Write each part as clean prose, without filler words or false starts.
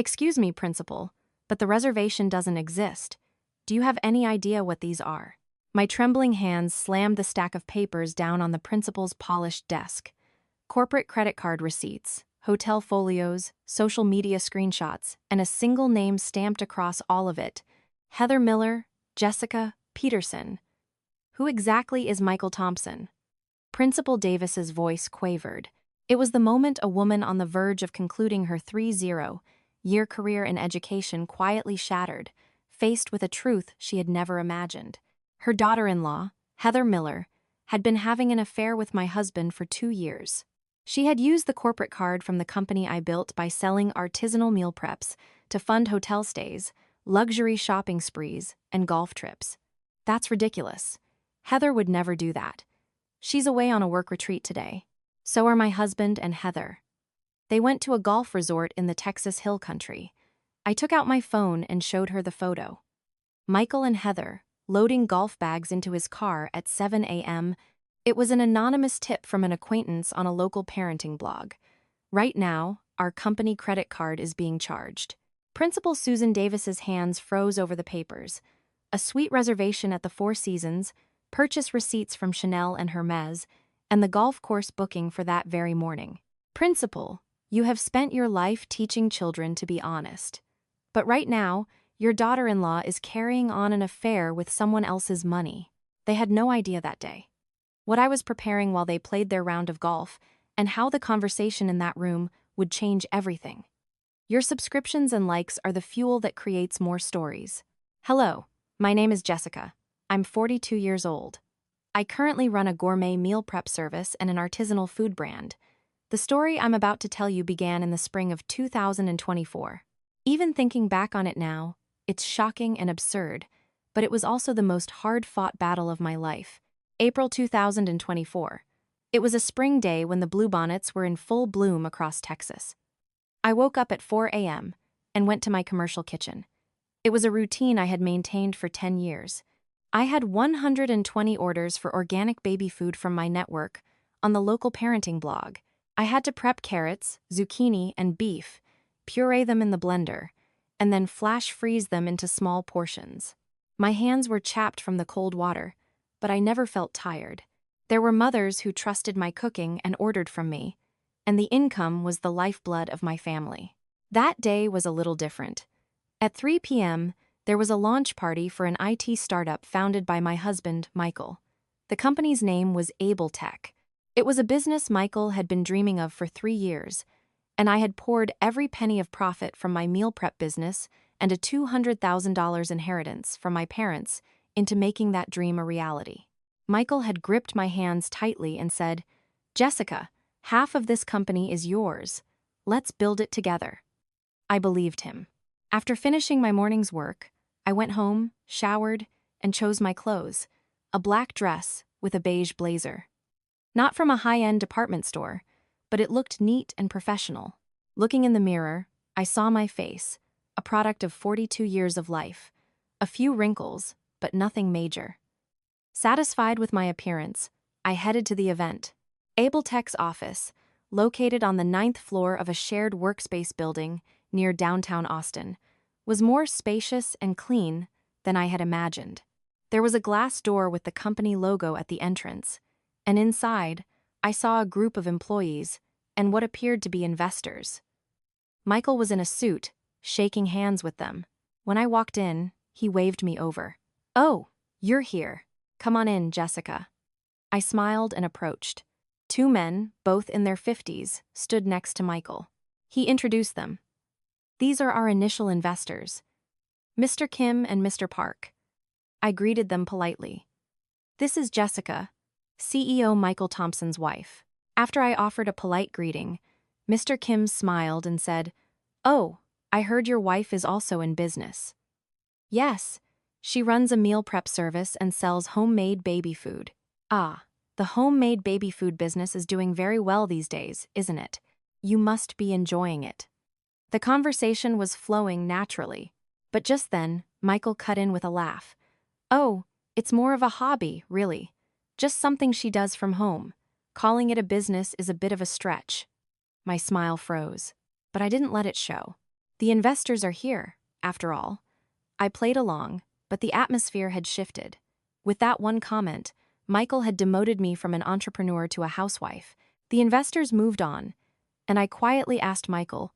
Excuse me, Principal, but the reservation doesn't exist. Do you have any idea what these are? My trembling hands slammed the stack of papers down on the principal's polished desk. Corporate credit card receipts, hotel folios, social media screenshots, and a single name stamped across all of it. Heather Miller, Jessica Peterson. Who exactly is Michael Thompson? Principal Davis's voice quavered. It was the moment a woman on the verge of concluding her 30-year career in education quietly shattered, faced with a truth she had never imagined. Her daughter-in-law, Heather Miller, had been having an affair with my husband for 2 years. She had used the corporate card from the company I built by selling artisanal meal preps to fund hotel stays, luxury shopping sprees, and golf trips. That's ridiculous. Heather would never do that. She's away on a work retreat today. So are my husband and Heather. They went to a golf resort in the Texas Hill Country. I took out my phone and showed her the photo. Michael and Heather, loading golf bags into his car at 7 a.m. It was an anonymous tip from an acquaintance on a local parenting blog. Right now, our company credit card is being charged. Principal Susan Davis's hands froze over the papers. A suite reservation at the Four Seasons, purchase receipts from Chanel and Hermes, and the golf course booking for that very morning. Principal, you have spent your life teaching children to be honest. But right now, your daughter-in-law is carrying on an affair with someone else's money. They had no idea that day. What I was preparing while they played their round of golf, and how the conversation in that room would change everything. Your subscriptions and likes are the fuel that creates more stories. Hello, my name is Jessica. I'm 42 years old. I currently run a gourmet meal prep service and an artisanal food brand. The story I'm about to tell you began in the spring of 2024. Even thinking back on it now, it's shocking and absurd, but it was also the most hard-fought battle of my life. April 2024. It was a spring day when the bluebonnets were in full bloom across Texas. I woke up at 4 a.m. and went to my commercial kitchen. It was a routine I had maintained for 10 years. I had 120 orders for organic baby food from my network on the local parenting blog. I had to prep carrots, zucchini, and beef, puree them in the blender, and then flash freeze them into small portions. My hands were chapped from the cold water, but I never felt tired. There were mothers who trusted my cooking and ordered from me, and the income was the lifeblood of my family. That day was a little different. At 3 p.m., there was a launch party for an IT startup founded by my husband, Michael. The company's name was Able Tech. It was a business Michael had been dreaming of for 3 years, and I had poured every penny of profit from my meal prep business and a $200,000 inheritance from my parents into making that dream a reality. Michael had gripped my hands tightly and said, "Jessica, half of this company is yours. Let's build it together." I believed him. After finishing my morning's work, I went home, showered, and chose my clothes, a black dress with a beige blazer. Not from a high-end department store, but it looked neat and professional. Looking in the mirror, I saw my face, a product of 42 years of life, a few wrinkles, but nothing major. Satisfied with my appearance, I headed to the event. Able Tech's office, located on the 9th floor of a shared workspace building near downtown Austin, was more spacious and clean than I had imagined. There was a glass door with the company logo at the entrance, and inside, I saw a group of employees and what appeared to be investors. Michael was in a suit, shaking hands with them. When I walked in, he waved me over. "Oh, you're here. Come on in, Jessica." I smiled and approached. 2 men, both in their 50s, stood next to Michael. He introduced them. "These are our initial investors, Mr. Kim and Mr. Park." I greeted them politely. "This is Jessica, CEO Michael Thompson's wife." After I offered a polite greeting, Mr. Kim smiled and said, "Oh, I heard your wife is also in business." "Yes, she runs a meal prep service and sells homemade baby food." "Ah, the homemade baby food business is doing very well these days, isn't it? You must be enjoying it." The conversation was flowing naturally, but just then, Michael cut in with a laugh. "Oh, it's more of a hobby, really. Just something she does from home. Calling it a business is a bit of a stretch." My smile froze, but I didn't let it show. The investors are here, after all. I played along, but the atmosphere had shifted. With that one comment, Michael had demoted me from an entrepreneur to a housewife. The investors moved on, and I quietly asked Michael,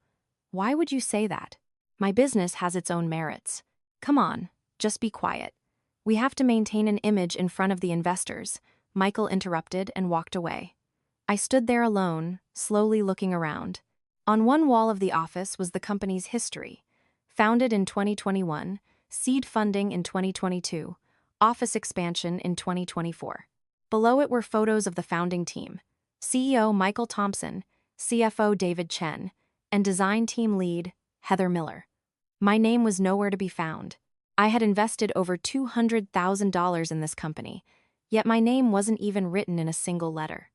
"Why would you say that? My business has its own merits. Come on, just be quiet. We have to maintain an image in front of the investors." Michael interrupted and walked away. I stood there alone, slowly looking around. On one wall of the office was the company's history. Founded in 2021, seed funding in 2022, office expansion in 2024. Below it were photos of the founding team: CEO Michael Thompson, CFO David Chen, and design team lead Heather Miller. My name was nowhere to be found. I had invested over $200,000 in this company, yet my name wasn't even written in a single letter.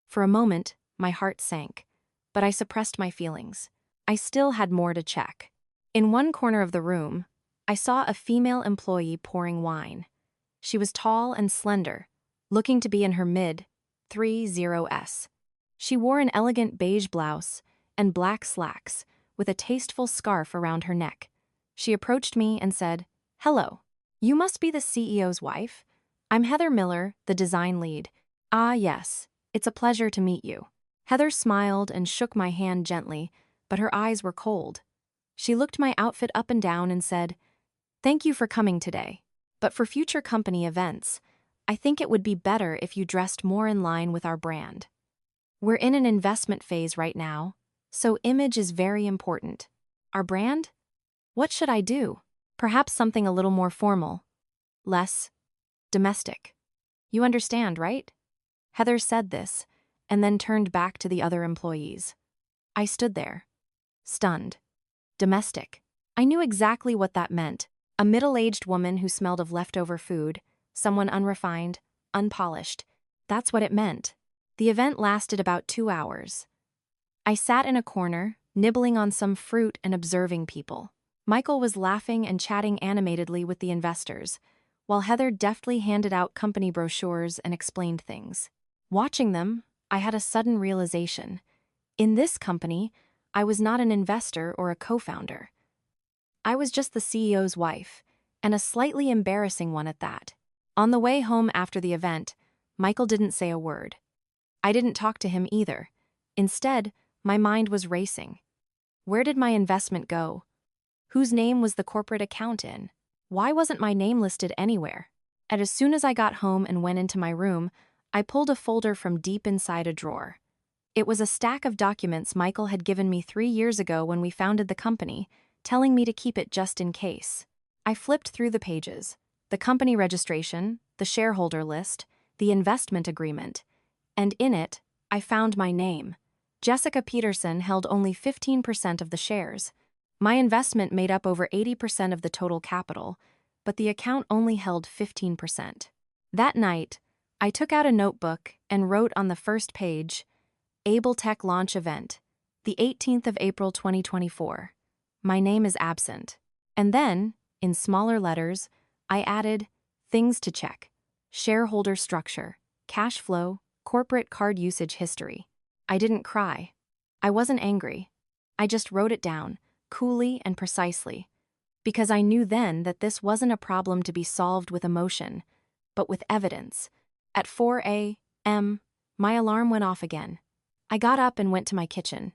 For a moment, my heart sank, but I suppressed my feelings. I still had more to check. In one corner of the room, I saw a female employee pouring wine. She was tall and slender, looking to be in her mid-30s. She wore an elegant beige blouse and black slacks with a tasteful scarf around her neck. She approached me and said, "Hello, you must be the CEO's wife? I'm Heather Miller, the design lead." "Ah, yes, it's a pleasure to meet you." Heather smiled and shook my hand gently, but her eyes were cold. She looked my outfit up and down and said, "Thank you for coming today, but for future company events, I think it would be better if you dressed more in line with our brand. We're in an investment phase right now, so image is very important." "Our brand? What should I do?" "Perhaps something a little more formal. Less domestic. You understand, right?" Heather said this, and then turned back to the other employees. I stood there, stunned. Domestic. I knew exactly what that meant. A middle-aged woman who smelled of leftover food, someone unrefined, unpolished. That's what it meant. The event lasted about 2 hours. I sat in a corner, nibbling on some fruit and observing people. Michael was laughing and chatting animatedly with the investors, while Heather deftly handed out company brochures and explained things. Watching them, I had a sudden realization. In this company, I was not an investor or a co-founder. I was just the CEO's wife, and a slightly embarrassing one at that. On the way home after the event, Michael didn't say a word. I didn't talk to him either. Instead, my mind was racing. Where did my investment go? Whose name was the corporate account in? Why wasn't my name listed anywhere? And as soon as I got home and went into my room, I pulled a folder from deep inside a drawer. It was a stack of documents Michael had given me 3 years ago when we founded the company, telling me to keep it just in case. I flipped through the pages: the company registration, the shareholder list, the investment agreement, and in it, I found my name. Jessica Peterson held only 15% of the shares. My investment made up over 80% of the total capital, but the account only held 15%. That night, I took out a notebook and wrote on the first page, "Able Tech Launch Event, the 18th of April 2024. My name is absent." And then, in smaller letters, I added, "Things to check: shareholder structure, cash flow, corporate card usage history." I didn't cry. I wasn't angry. I just wrote it down, coolly and precisely, because I knew then that this wasn't a problem to be solved with emotion, but with evidence. At 4 a.m., my alarm went off again. I got up and went to my kitchen.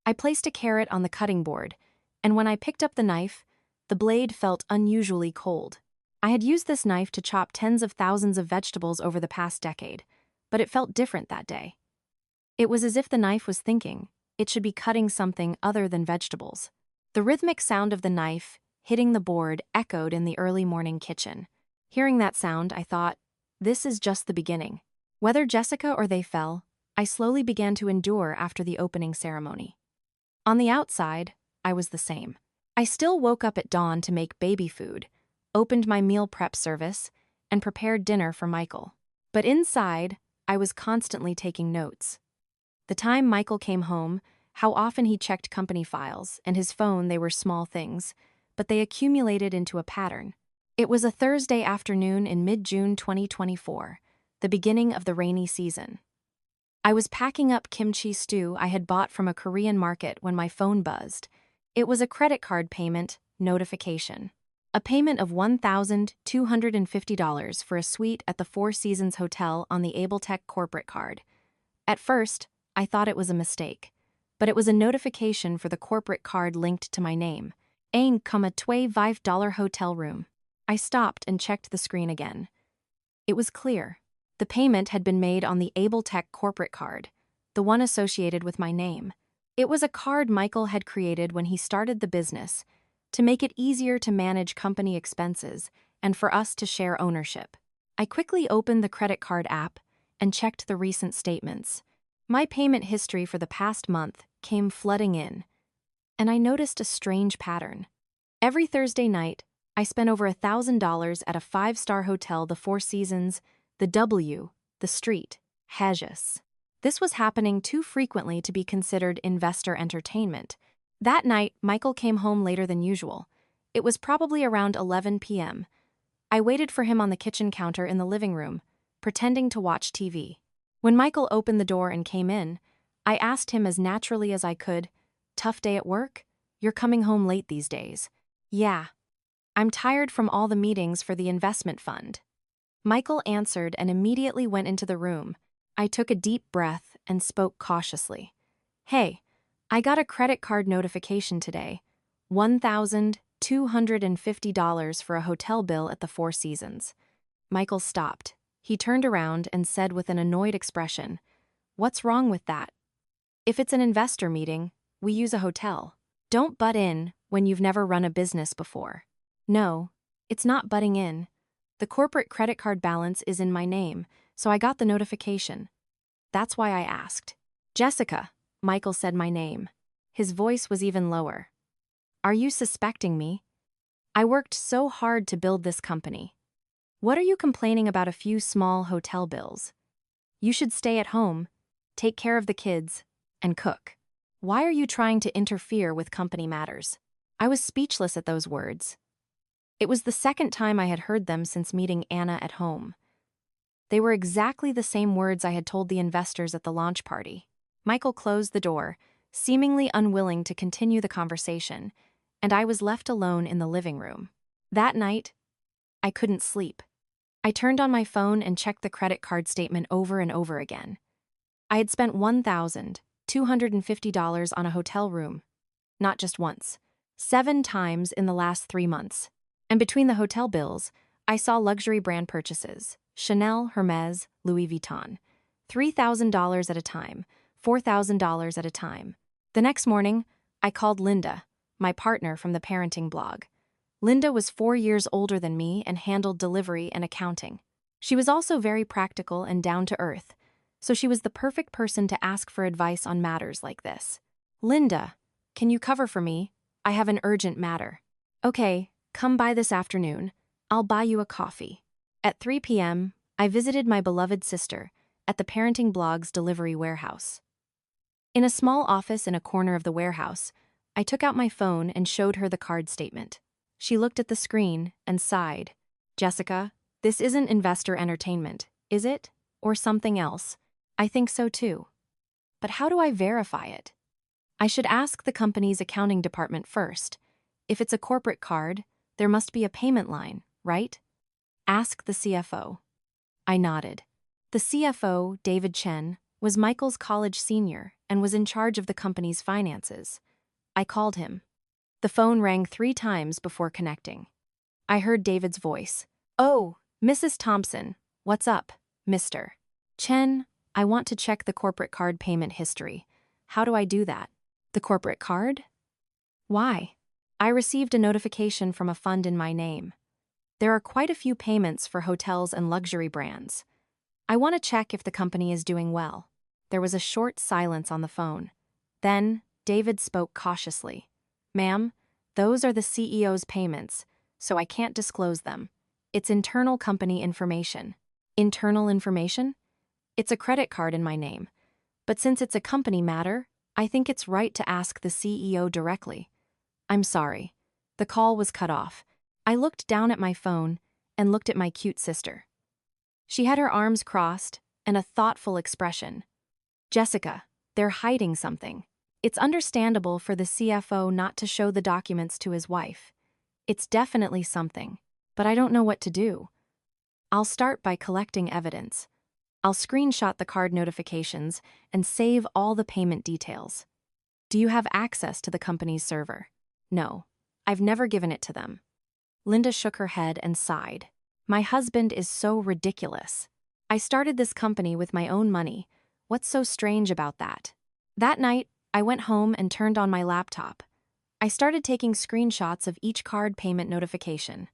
I placed a carrot on the cutting board, and when I picked up the knife, the blade felt unusually cold. I had used this knife to chop tens of thousands of vegetables over the past decade, but it felt different that day. It was as if the knife was thinking it should be cutting something other than vegetables. The rhythmic sound of the knife hitting the board echoed in the early morning kitchen. Hearing that sound, I thought, this is just the beginning. Whether Jessica or they fell, I slowly began to endure after the opening ceremony. On the outside, I was the same. I still woke up at dawn to make baby food, opened my meal prep service, and prepared dinner for Michael. But inside, I was constantly taking notes. The time Michael came home, how often he checked company files, and his phone, they were small things, but they accumulated into a pattern. It was a Thursday afternoon in mid-June 2024, the beginning of the rainy season. I was packing up kimchi stew I had bought from a Korean market when my phone buzzed. It was a credit card payment notification. A payment of $1,250 for a suite at the Four Seasons Hotel on the Abletech corporate card. At first, I thought it was a mistake, but it was a notification for the corporate card linked to my name. $5 hotel room. I stopped and checked the screen again. It was clear. The payment had been made on the Abletech corporate card, the one associated with my name. It was a card Michael had created when he started the business, to make it easier to manage company expenses and for us to share ownership. I quickly opened the credit card app and checked the recent statements. My payment history for the past month came flooding in, and I noticed a strange pattern. Every Thursday night, I spent over $1,000 at a 5-star hotel, the Four Seasons, the W, the Street, Hedges. This was happening too frequently to be considered investor entertainment. That night, Michael came home later than usual. It was probably around 11 p.m. I waited for him on the kitchen counter in the living room, pretending to watch TV. When Michael opened the door and came in, I asked him as naturally as I could, "Tough day at work? You're coming home late these days." "Yeah. I'm tired from all the meetings for the investment fund." Michael answered and immediately went into the room. I took a deep breath and spoke cautiously. "Hey, I got a credit card notification today. $1,250 for a hotel bill at the Four Seasons." Michael stopped. He turned around and said with an annoyed expression, "What's wrong with that? If it's an investor meeting, we use a hotel. Don't butt in when you've never run a business before." "No, it's not butting in. The corporate credit card balance is in my name, so I got the notification. That's why I asked." "Jessica," Michael said my name. His voice was even lower. "Are you suspecting me? I worked so hard to build this company. What are you complaining about a few small hotel bills? You should stay at home, take care of the kids, and cook. Why are you trying to interfere with company matters?" I was speechless at those words. It was the second time I had heard them since meeting Anna at home. They were exactly the same words I had told the investors at the launch party. Michael closed the door, seemingly unwilling to continue the conversation, and I was left alone in the living room. That night, I couldn't sleep. I turned on my phone and checked the credit card statement over and over again. I had spent $1,250 on a hotel room, not just once, 7 times in the last 3 months. And between the hotel bills, I saw luxury brand purchases: Chanel, Hermes, Louis Vuitton. $3,000 at a time, $4,000 at a time. The next morning, I called Linda, my partner from the parenting blog. Linda was 4 years older than me and handled delivery and accounting. She was also very practical and down to earth, so she was the perfect person to ask for advice on matters like this. "Linda, can you cover for me? I have an urgent matter." "Okay, come by this afternoon. I'll buy you a coffee." At 3 p.m., I visited my beloved sister at the parenting blog's delivery warehouse. In a small office in a corner of the warehouse, I took out my phone and showed her the card statement. She looked at the screen and sighed. "Jessica, this isn't investor entertainment, is it? Or something else?" "I think so too. But how do I verify it?" "I should ask the company's accounting department first. If it's a corporate card, there must be a payment line, right? Ask the CFO." I nodded. The CFO, David Chen, was Michael's college senior and was in charge of the company's finances. I called him. The phone rang 3 times before connecting. I heard David's voice. "Oh, Mrs. Thompson, what's up, Mr. Chen? I want to check the corporate card payment history. How do I do that?" "The corporate card? Why?" "I received a notification from a fund in my name. There are quite a few payments for hotels and luxury brands. I want to check if the company is doing well." There was a short silence on the phone. Then, David spoke cautiously. "Ma'am, those are the CEO's payments, so I can't disclose them. It's internal company information." "Internal information?" "It's a credit card in my name. But since it's a company matter, I think it's right to ask the CEO directly." "I'm sorry." The call was cut off. I looked down at my phone and looked at my cute sister. She had her arms crossed and a thoughtful expression. "Jessica, they're hiding something. It's understandable for the CFO not to show the documents to his wife. It's definitely something, but I don't know what to do. I'll start by collecting evidence. I'll screenshot the card notifications and save all the payment details. Do you have access to the company's server? No, I've never given it to them. Linda shook her head and sighed. My husband is so ridiculous. I started this company with my own money. What's so strange about that? That night, I went home and turned on my laptop. I started taking screenshots of each card payment notification.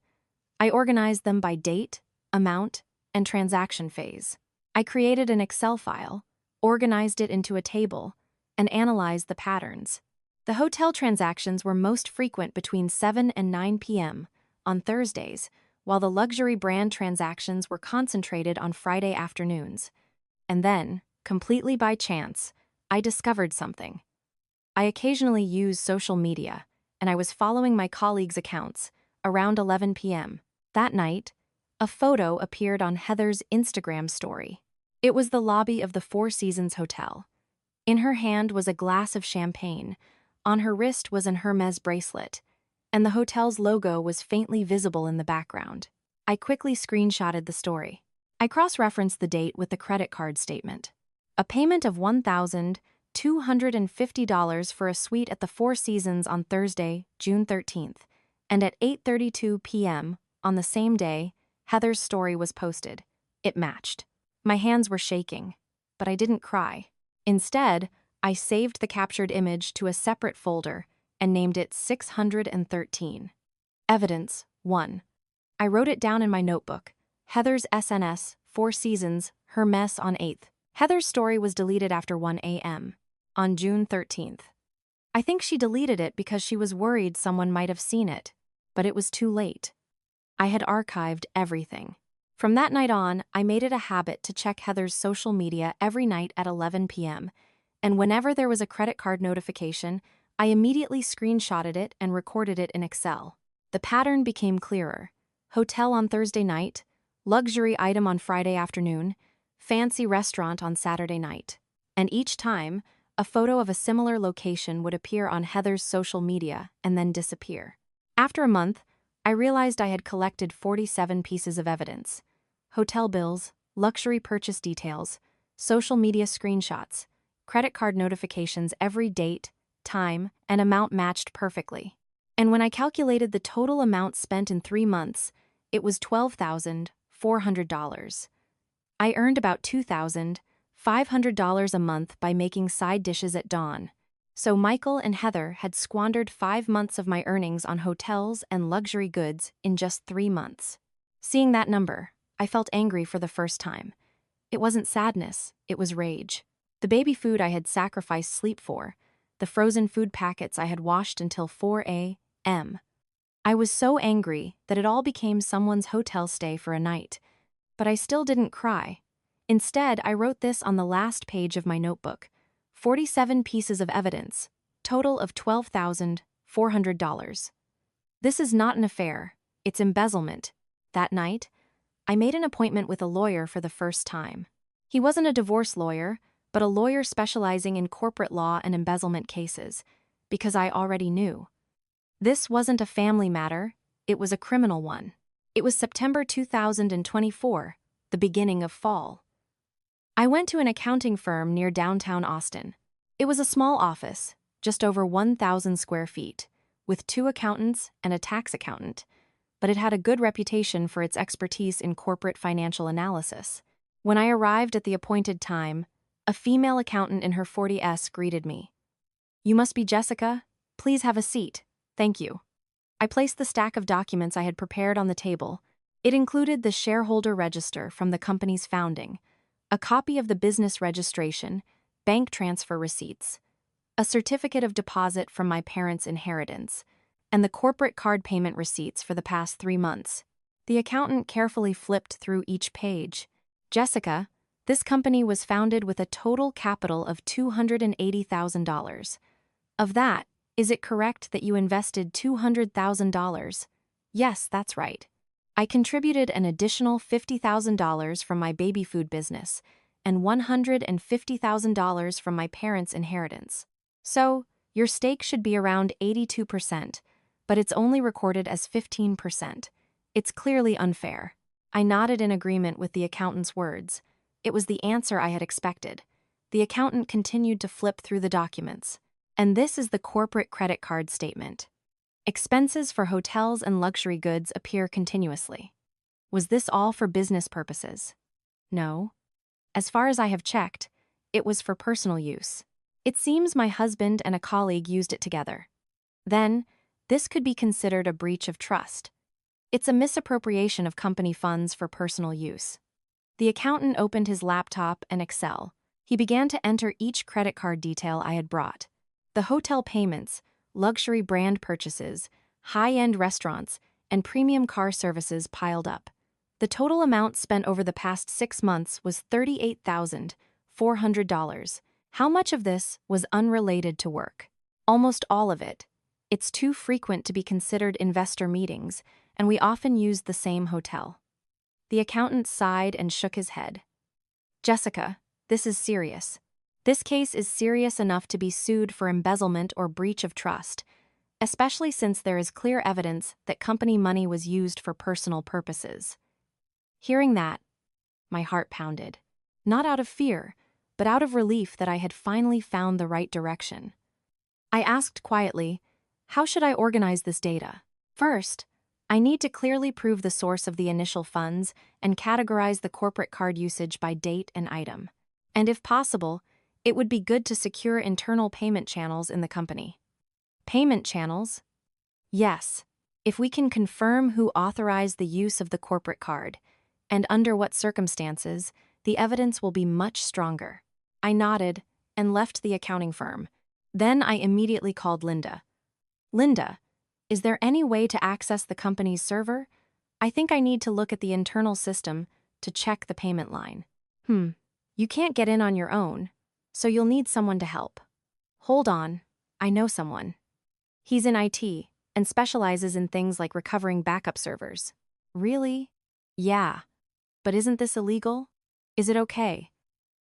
I organized them by date, amount, and transaction phase. I created an Excel file, organized it into a table, and analyzed the patterns. The hotel transactions were most frequent between 7 and 9 p.m. on Thursdays, while the luxury brand transactions were concentrated on Friday afternoons. And then, completely by chance, I discovered something. I occasionally use social media, and I was following my colleagues' accounts around 11 p.m. That night, a photo appeared on Heather's Instagram story. It was the lobby of the Four Seasons Hotel. In her hand was a glass of champagne, on her wrist was an Hermes bracelet, and the hotel's logo was faintly visible in the background. I quickly screenshotted the story. I cross-referenced the date with the credit card statement. A payment of $1,250 for a suite at the Four Seasons on Thursday, June 13th, and at 8:32 p.m. on the same day, Heather's story was posted. It matched. My hands were shaking, but I didn't cry. Instead, I saved the captured image to a separate folder and named it 613. Evidence 1. I wrote it down in my notebook. Heather's SNS, Four Seasons, Hermes on 8th. Heather's story was deleted after 1 a.m. on June 13th. I think she deleted it because she was worried someone might have seen it, but it was too late. I had archived everything. From that night on, I made it a habit to check Heather's social media every night at 11 p.m., and whenever there was a credit card notification, I immediately screenshotted it and recorded it in Excel. The pattern became clearer. Hotel on Thursday night, luxury item on Friday afternoon, fancy restaurant on Saturday night. And each time, a photo of a similar location would appear on Heather's social media and then disappear. After a month, I realized I had collected 47 pieces of evidence. Hotel bills, luxury purchase details, social media screenshots, credit card notifications, every date, time, and amount matched perfectly. And when I calculated the total amount spent in 3 months, it was $12,400. I earned about $2,500 a month by making side dishes at dawn. So Michael and Heather had squandered 5 months of my earnings on hotels and luxury goods in just 3 months. Seeing that number, I felt angry for the first time. It wasn't sadness, it was rage. The baby food I had sacrificed sleep for, the frozen food packets I had washed until 4 a.m. I was so angry that it all became someone's hotel stay for a night. But I still didn't cry. Instead, I wrote this on the last page of my notebook. 47 pieces of evidence, total of $12,400. This is not an affair, it's embezzlement. That night, I made an appointment with a lawyer for the first time. He wasn't a divorce lawyer, but a lawyer specializing in corporate law and embezzlement cases, because I already knew. This wasn't a family matter, it was a criminal one. It was September 2024, the beginning of fall. I went to an accounting firm near downtown Austin. It was a small office, just over 1,000 square feet, with 2 accountants and a tax accountant, but it had a good reputation for its expertise in corporate financial analysis. When I arrived at the appointed time, a female accountant in her 40s greeted me. "You must be Jessica? Please have a seat. Thank you." I placed the stack of documents I had prepared on the table. It included the shareholder register from the company's founding, a copy of the business registration, bank transfer receipts, a certificate of deposit from my parents' inheritance, and the corporate card payment receipts for the past 3 months. The accountant carefully flipped through each page. "Jessica, this company was founded with a total capital of $280,000. Of that, is it correct that you invested $200,000? Yes, that's right. I contributed an additional $50,000 from my baby food business and $150,000 from my parents' inheritance. So, your stake should be around 82%, but it's only recorded as 15%. It's clearly unfair. I nodded in agreement with the accountant's words. It was the answer I had expected. The accountant continued to flip through the documents. And this is the corporate credit card statement. Expenses for hotels and luxury goods appear continuously. Was this all for business purposes? No. As far as I have checked, it was for personal use. It seems my husband and a colleague used it together. Then, this could be considered a breach of trust. It's a misappropriation of company funds for personal use. The accountant opened his laptop and Excel. He began to enter each credit card detail I had brought. The hotel payments, luxury brand purchases, high-end restaurants, and premium car services piled up. The total amount spent over the past 6 months was $38,400. How much of this was unrelated to work? Almost all of it. It's too frequent to be considered investor meetings, and we often use the same hotel. The accountant sighed and shook his head. Jessica, this is serious. This case is serious enough to be sued for embezzlement or breach of trust, especially since there is clear evidence that company money was used for personal purposes. Hearing that, my heart pounded. Not out of fear, but out of relief that I had finally found the right direction. I asked quietly, how should I organize this data? First, I need to clearly prove the source of the initial funds and categorize the corporate card usage by date and item. And if possible, it would be good to secure internal payment channels in the company. Payment channels? Yes, if we can confirm who authorized the use of the corporate card, and under what circumstances, the evidence will be much stronger. I nodded and left the accounting firm. Then I immediately called Linda. Linda, is there any way to access the company's server? I think I need to look at the internal system to check the payment line. You can't get in on your own, so you'll need someone to help. Hold on, I know someone. He's in IT and specializes in things like recovering backup servers. Really? Yeah. But isn't this illegal? Is it okay?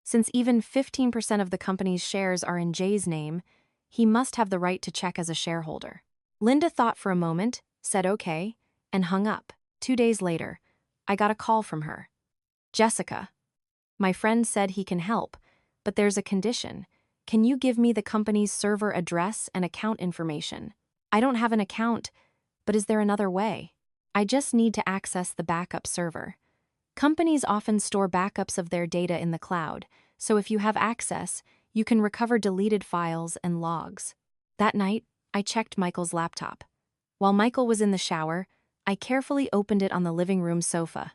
Since even 15% of the company's shares are in Jay's name, he must have the right to check as a shareholder. Linda thought for a moment, said okay, and hung up. 2 days later, I got a call from her. Jessica, my friend said he can help, but there's a condition. Can you give me the company's server address and account information? I don't have an account, but is there another way? I just need to access the backup server. Companies often store backups of their data in the cloud, so if you have access, you can recover deleted files and logs. That night, I checked Michael's laptop. While Michael was in the shower, I carefully opened it on the living room sofa.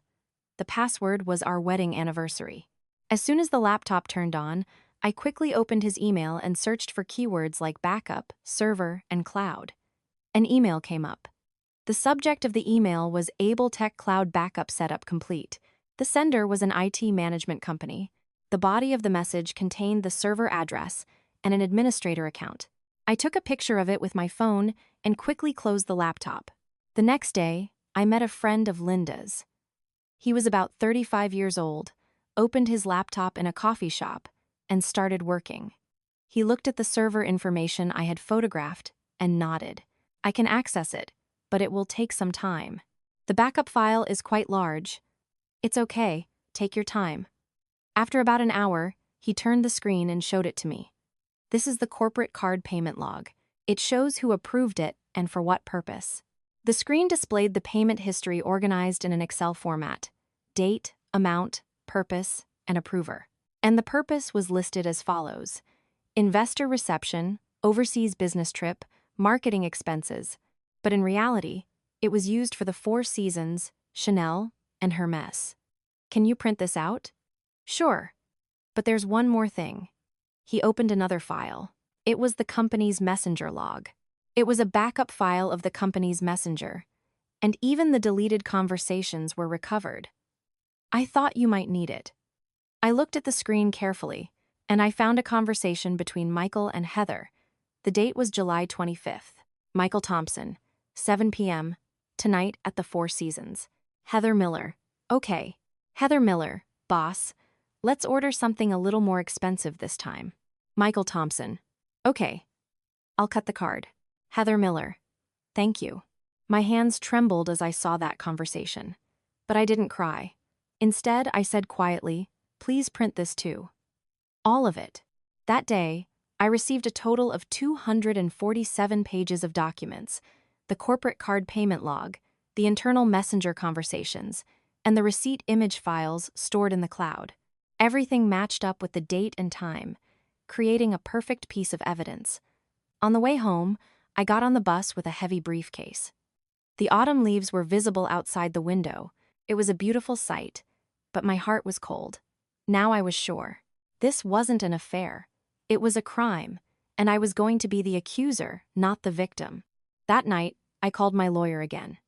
The password was our wedding anniversary. As soon as the laptop turned on, I quickly opened his email and searched for keywords like backup, server, and cloud. An email came up. The subject of the email was Able Tech Cloud Backup Setup Complete. The sender was an IT management company. The body of the message contained the server address and an administrator account. I took a picture of it with my phone and quickly closed the laptop. The next day, I met a friend of Linda's. He was about 35 years old, opened his laptop in a coffee shop, and started working. He looked at the server information I had photographed and nodded. I can access it, but it will take some time. The backup file is quite large. It's okay, take your time. After about an hour, he turned the screen and showed it to me. This is the corporate card payment log. It shows who approved it and for what purpose. The screen displayed the payment history organized in an Excel format: date, amount, purpose, and approver. And the purpose was listed as follows: investor reception, overseas business trip, marketing expenses. But in reality, it was used for the Four Seasons, Chanel, and Hermes. Can you print this out? Sure. But there's one more thing. He opened another file. It was the company's messenger log. It was a backup file of the company's messenger, and even the deleted conversations were recovered. I thought you might need it. I looked at the screen carefully, and I found a conversation between Michael and Heather. The date was July 25th. Michael Thompson, 7 p.m., tonight at the Four Seasons. Heather Miller. Okay. Heather Miller, boss. Let's order something a little more expensive this time. Michael Thompson. Okay, I'll cut the card. Heather Miller. Thank you. My hands trembled as I saw that conversation. But I didn't cry. Instead, I said quietly, please print this too. All of it. That day, I received a total of 247 pages of documents, the corporate card payment log, the internal messenger conversations, and the receipt image files stored in the cloud. Everything matched up with the date and time, creating a perfect piece of evidence. On the way home, I got on the bus with a heavy briefcase. The autumn leaves were visible outside the window. It was a beautiful sight, but my heart was cold. Now I was sure. This wasn't an affair. It was a crime, and I was going to be the accuser, not the victim. That night, I called my lawyer again.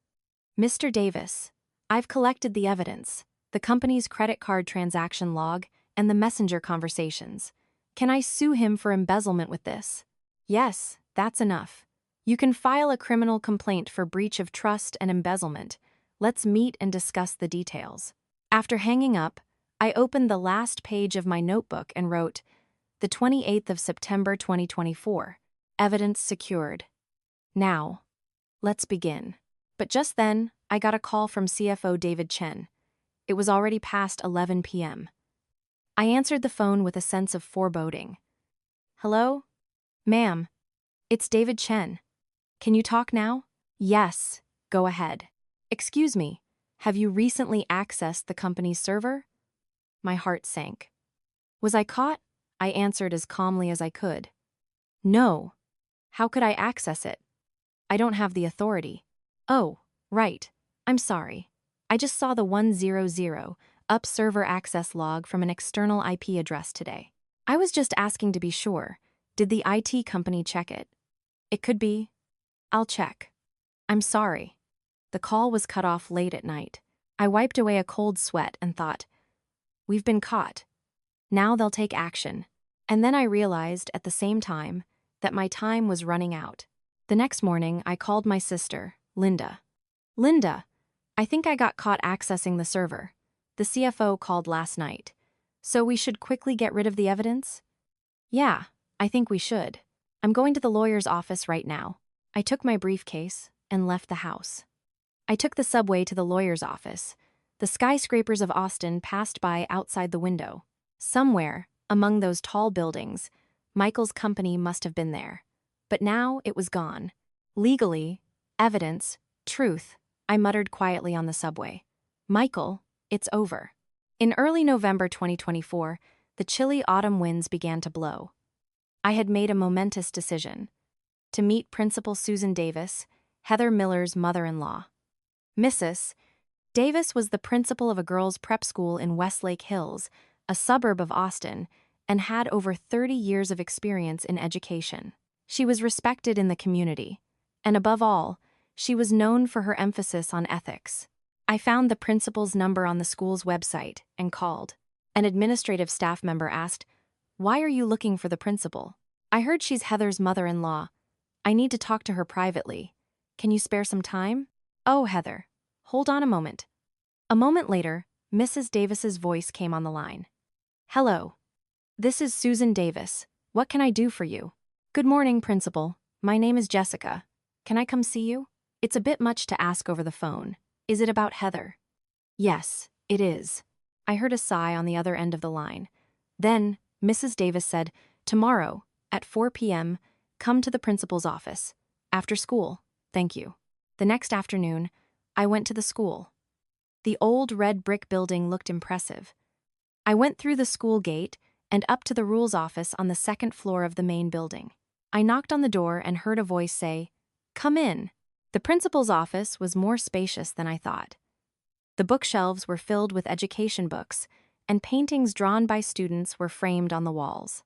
Mr. Davis, I've collected the evidence, the company's credit card transaction log, and the messenger conversations. Can I sue him for embezzlement with this? Yes, that's enough. You can file a criminal complaint for breach of trust and embezzlement. Let's meet and discuss the details. After hanging up, I opened the last page of my notebook and wrote, the 28th of September 2024. Evidence secured. Now, let's begin. But just then, I got a call from CFO David Chen. It was already past 11 p.m. I answered the phone with a sense of foreboding. Hello? Ma'am, it's David Chen. Can you talk now? Yes, go ahead. Excuse me, have you recently accessed the company's server? My heart sank. Was I caught? I answered as calmly as I could. No. How could I access it? I don't have the authority. Oh, right. I'm sorry. I just saw the 100 up server access log from an external IP address today. I was just asking to be sure. Did the IT company check it? It could be. I'll check. I'm sorry. The call was cut off late at night. I wiped away a cold sweat and thought, we've been caught. Now they'll take action. And then I realized at the same time that my time was running out. The next morning, I called my sister, Linda. Linda, I think I got caught accessing the server. The CFO called last night. So we should quickly get rid of the evidence? Yeah, I think we should. I'm going to the lawyer's office right now. I took my briefcase and left the house. I took the subway to the lawyer's office. The skyscrapers of Austin passed by outside the window. Somewhere, among those tall buildings, Michael's company must have been there. But now it was gone. Legally, evidence, truth, I muttered quietly on the subway. Michael, it's over. In early November 2024, the chilly autumn winds began to blow. I had made a momentous decision. To meet Principal Susan Davis, Heather Miller's mother-in-law. Mrs. Davis was the principal of a girls' prep school in Westlake Hills, a suburb of Austin, and had over 30 years of experience in education. She was respected in the community, and above all, she was known for her emphasis on ethics. I found the principal's number on the school's website and called. An administrative staff member asked, "Why are you looking for the principal?" "I heard she's Heather's mother-in-law. I need to talk to her privately. Can you spare some time?" "Oh, Heather, hold on a moment." A moment later, Mrs. Davis's voice came on the line. "Hello. This is Susan Davis. What can I do for you?" "Good morning, Principal. My name is Jessica. Can I come see you?" "It's a bit much to ask over the phone. Is it about Heather?" "Yes, it is." I heard a sigh on the other end of the line. Then, Mrs. Davis said, "Tomorrow, at 4 p.m., come to the principal's office. After school. Thank you." The next afternoon, I went to the school. The old red brick building looked impressive. I went through the school gate and up to the rules office on the second floor of the main building. I knocked on the door and heard a voice say, "Come in." The principal's office was more spacious than I thought. The bookshelves were filled with education books, and paintings drawn by students were framed on the walls.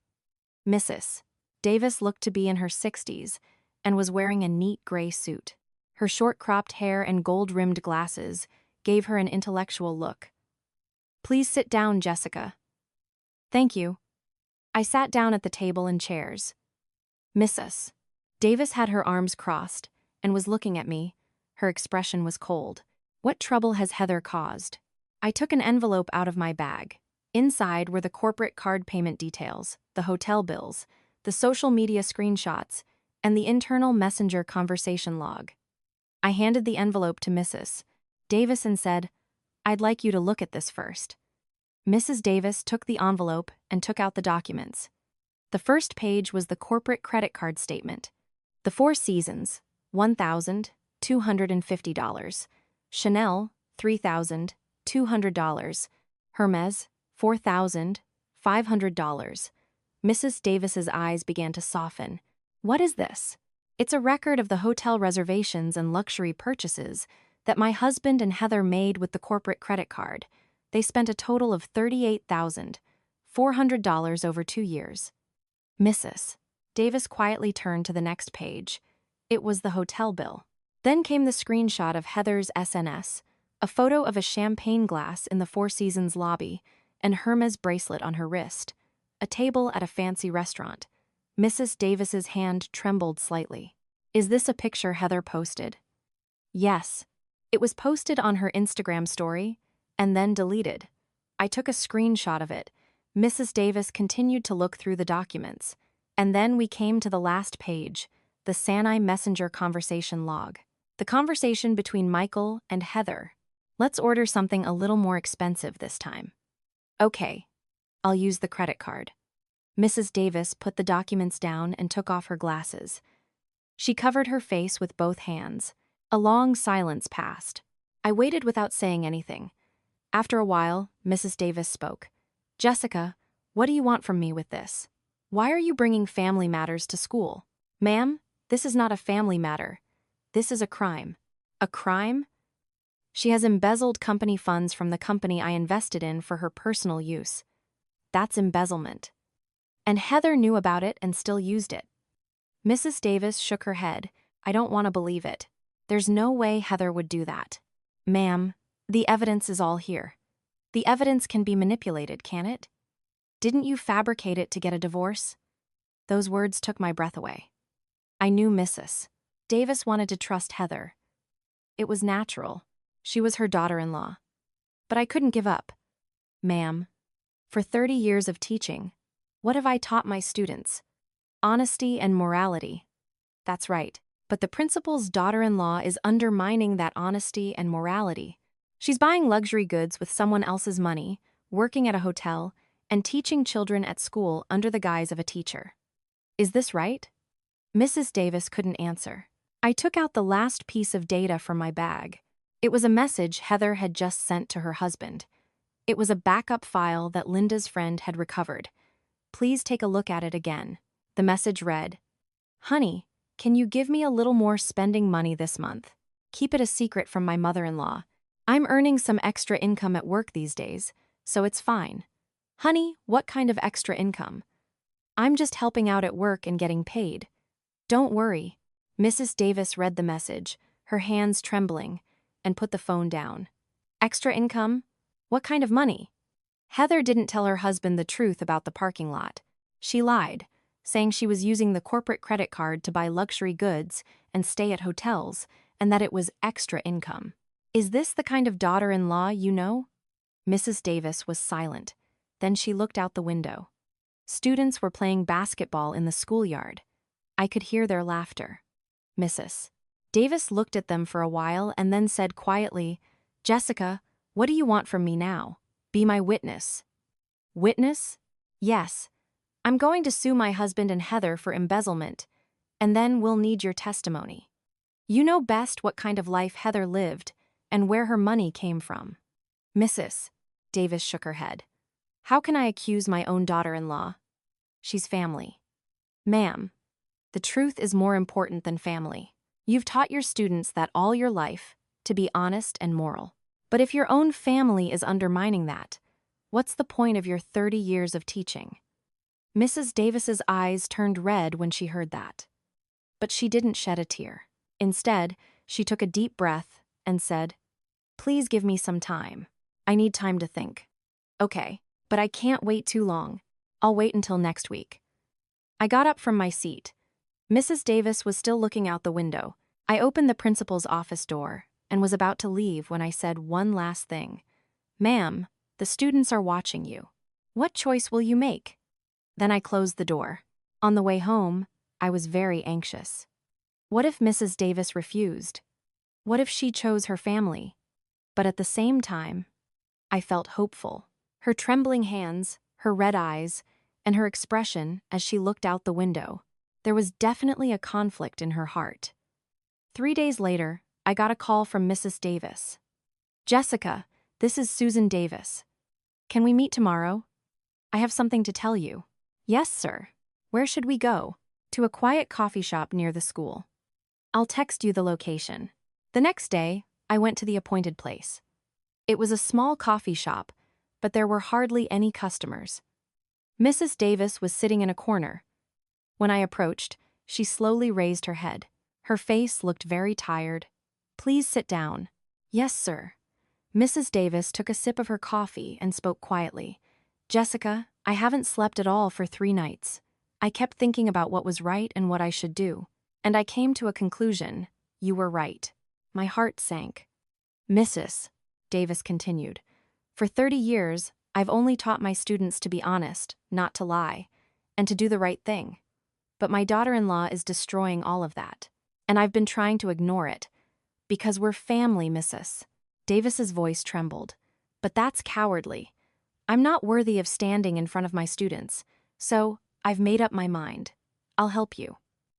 Mrs. Davis looked to be in her 60s and was wearing a neat gray suit. Her short-cropped hair and gold-rimmed glasses gave her an intellectual look. "Please sit down, Jessica." "Thank you." I sat down at the table and chairs. Mrs. Davis had her arms crossed and was looking at me. Her expression was cold. "What trouble has Heather caused?" I took an envelope out of my bag. Inside were the corporate card payment details, the hotel bills, the social media screenshots, and the internal messenger conversation log. I handed the envelope to Mrs. Davis and said, "I'd like you to look at this first." Mrs. Davis took the envelope and took out the documents. The first page was the corporate credit card statement. The Four Seasons, $1,250. Chanel, $3,200. Hermes, $4,500. Mrs. Davis's eyes began to soften. What is this? It's a record of the hotel reservations and luxury purchases that my husband and Heather made with the corporate credit card. They spent a total of $38,400 over 2 years. Mrs. Davis quietly turned to the next page. It was the hotel bill. Then came the screenshot of Heather's SNS, a photo of a champagne glass in the Four Seasons lobby, and Hermes bracelet on her wrist, a table at a fancy restaurant. Mrs. Davis's hand trembled slightly. Is this a picture Heather posted? Yes. It was posted on her Instagram story, and then deleted. I took a screenshot of it. Mrs. Davis continued to look through the documents, and then we came to the last page, the Sanai Messenger conversation log. The conversation between Michael and Heather. Let's order something a little more expensive this time. Okay, I'll use the credit card. Mrs. Davis put the documents down and took off her glasses. She covered her face with both hands. A long silence passed. I waited without saying anything. After a while, Mrs. Davis spoke. Jessica, what do you want from me with this? Why are you bringing family matters to school? Ma'am, this is not a family matter. This is a crime. A crime? She has embezzled company funds from the company I invested in for her personal use. That's embezzlement. And Heather knew about it and still used it. Mrs. Davis shook her head. I don't want to believe it. There's no way Heather would do that. Ma'am, the evidence is all here. The evidence can be manipulated, can it? Didn't you fabricate it to get a divorce? Those words took my breath away. I knew Mrs. Davis wanted to trust Heather. It was natural. She was her daughter-in-law. But I couldn't give up. Ma'am, for 30 years of teaching, what have I taught my students? Honesty and morality. That's right. But the principal's daughter-in-law is undermining that honesty and morality. She's buying luxury goods with someone else's money, working at a hotel, and teaching children at school under the guise of a teacher. Is this right? Mrs. Davis couldn't answer. I took out the last piece of data from my bag. It was a message Heather had just sent to her husband. It was a backup file that Linda's friend had recovered. Please take a look at it again. The message read, Honey, can you give me a little more spending money this month? Keep it a secret from my mother-in-law. I'm earning some extra income at work these days, so it's fine. Honey, what kind of extra income? I'm just helping out at work and getting paid. Don't worry. Mrs. Davis read the message, her hands trembling, and put the phone down. Extra income? What kind of money? Heather didn't tell her husband the truth about the parking lot. She lied, saying she was using the corporate credit card to buy luxury goods and stay at hotels, and that it was extra income. Is this the kind of daughter-in-law you know? Mrs. Davis was silent. Then she looked out the window. Students were playing basketball in the schoolyard. I could hear their laughter. Mrs. Davis looked at them for a while and then said quietly, Jessica, what do you want from me now? Be my witness. Witness? Yes. I'm going to sue my husband and Heather for embezzlement, and then we'll need your testimony. You know best what kind of life Heather lived and where her money came from. Mrs. Davis shook her head. How can I accuse my own daughter-in-law? She's family. Ma'am, the truth is more important than family. You've taught your students that all your life, to be honest and moral. But if your own family is undermining that, what's the point of your 30 years of teaching? Mrs. Davis's eyes turned red when she heard that. But she didn't shed a tear. Instead, she took a deep breath and said, Please give me some time. I need time to think. Okay, but I can't wait too long. I'll wait until next week. I got up from my seat. Mrs. Davis was still looking out the window. I opened the principal's office door and was about to leave when I said one last thing. Ma'am, the students are watching you. What choice will you make? Then I closed the door. On the way home, I was very anxious. What if Mrs. Davis refused? What if she chose her family? But at the same time, I felt hopeful. Her trembling hands, her red eyes, and her expression as she looked out the window. There was definitely a conflict in her heart. 3 days later, I got a call from Mrs. Davis. "Jessica, this is Susan Davis. Can we meet tomorrow? I have something to tell you." "Yes, sir. Where should we go?" "To a quiet coffee shop near the school. I'll text you the location." The next day, I went to the appointed place. It was a small coffee shop, but there were hardly any customers. Mrs. Davis was sitting in a corner. When I approached, she slowly raised her head. Her face looked very tired. "Please sit down." "Yes, sir." Mrs. Davis took a sip of her coffee and spoke quietly. "Jessica, I haven't slept at all for 3 nights. I kept thinking about what was right and what I should do. And I came to a conclusion. You were right." My heart sank. "Mrs. Davis continued, "For 30 years, I've only taught my students to be honest, not to lie, and to do the right thing. But my daughter-in-law is destroying all of that. And I've been trying to ignore it. Because we're family, Mrs." Davis's voice trembled. "But that's cowardly. I'm not worthy of standing in front of my students, so I've made up my mind. I'll help you."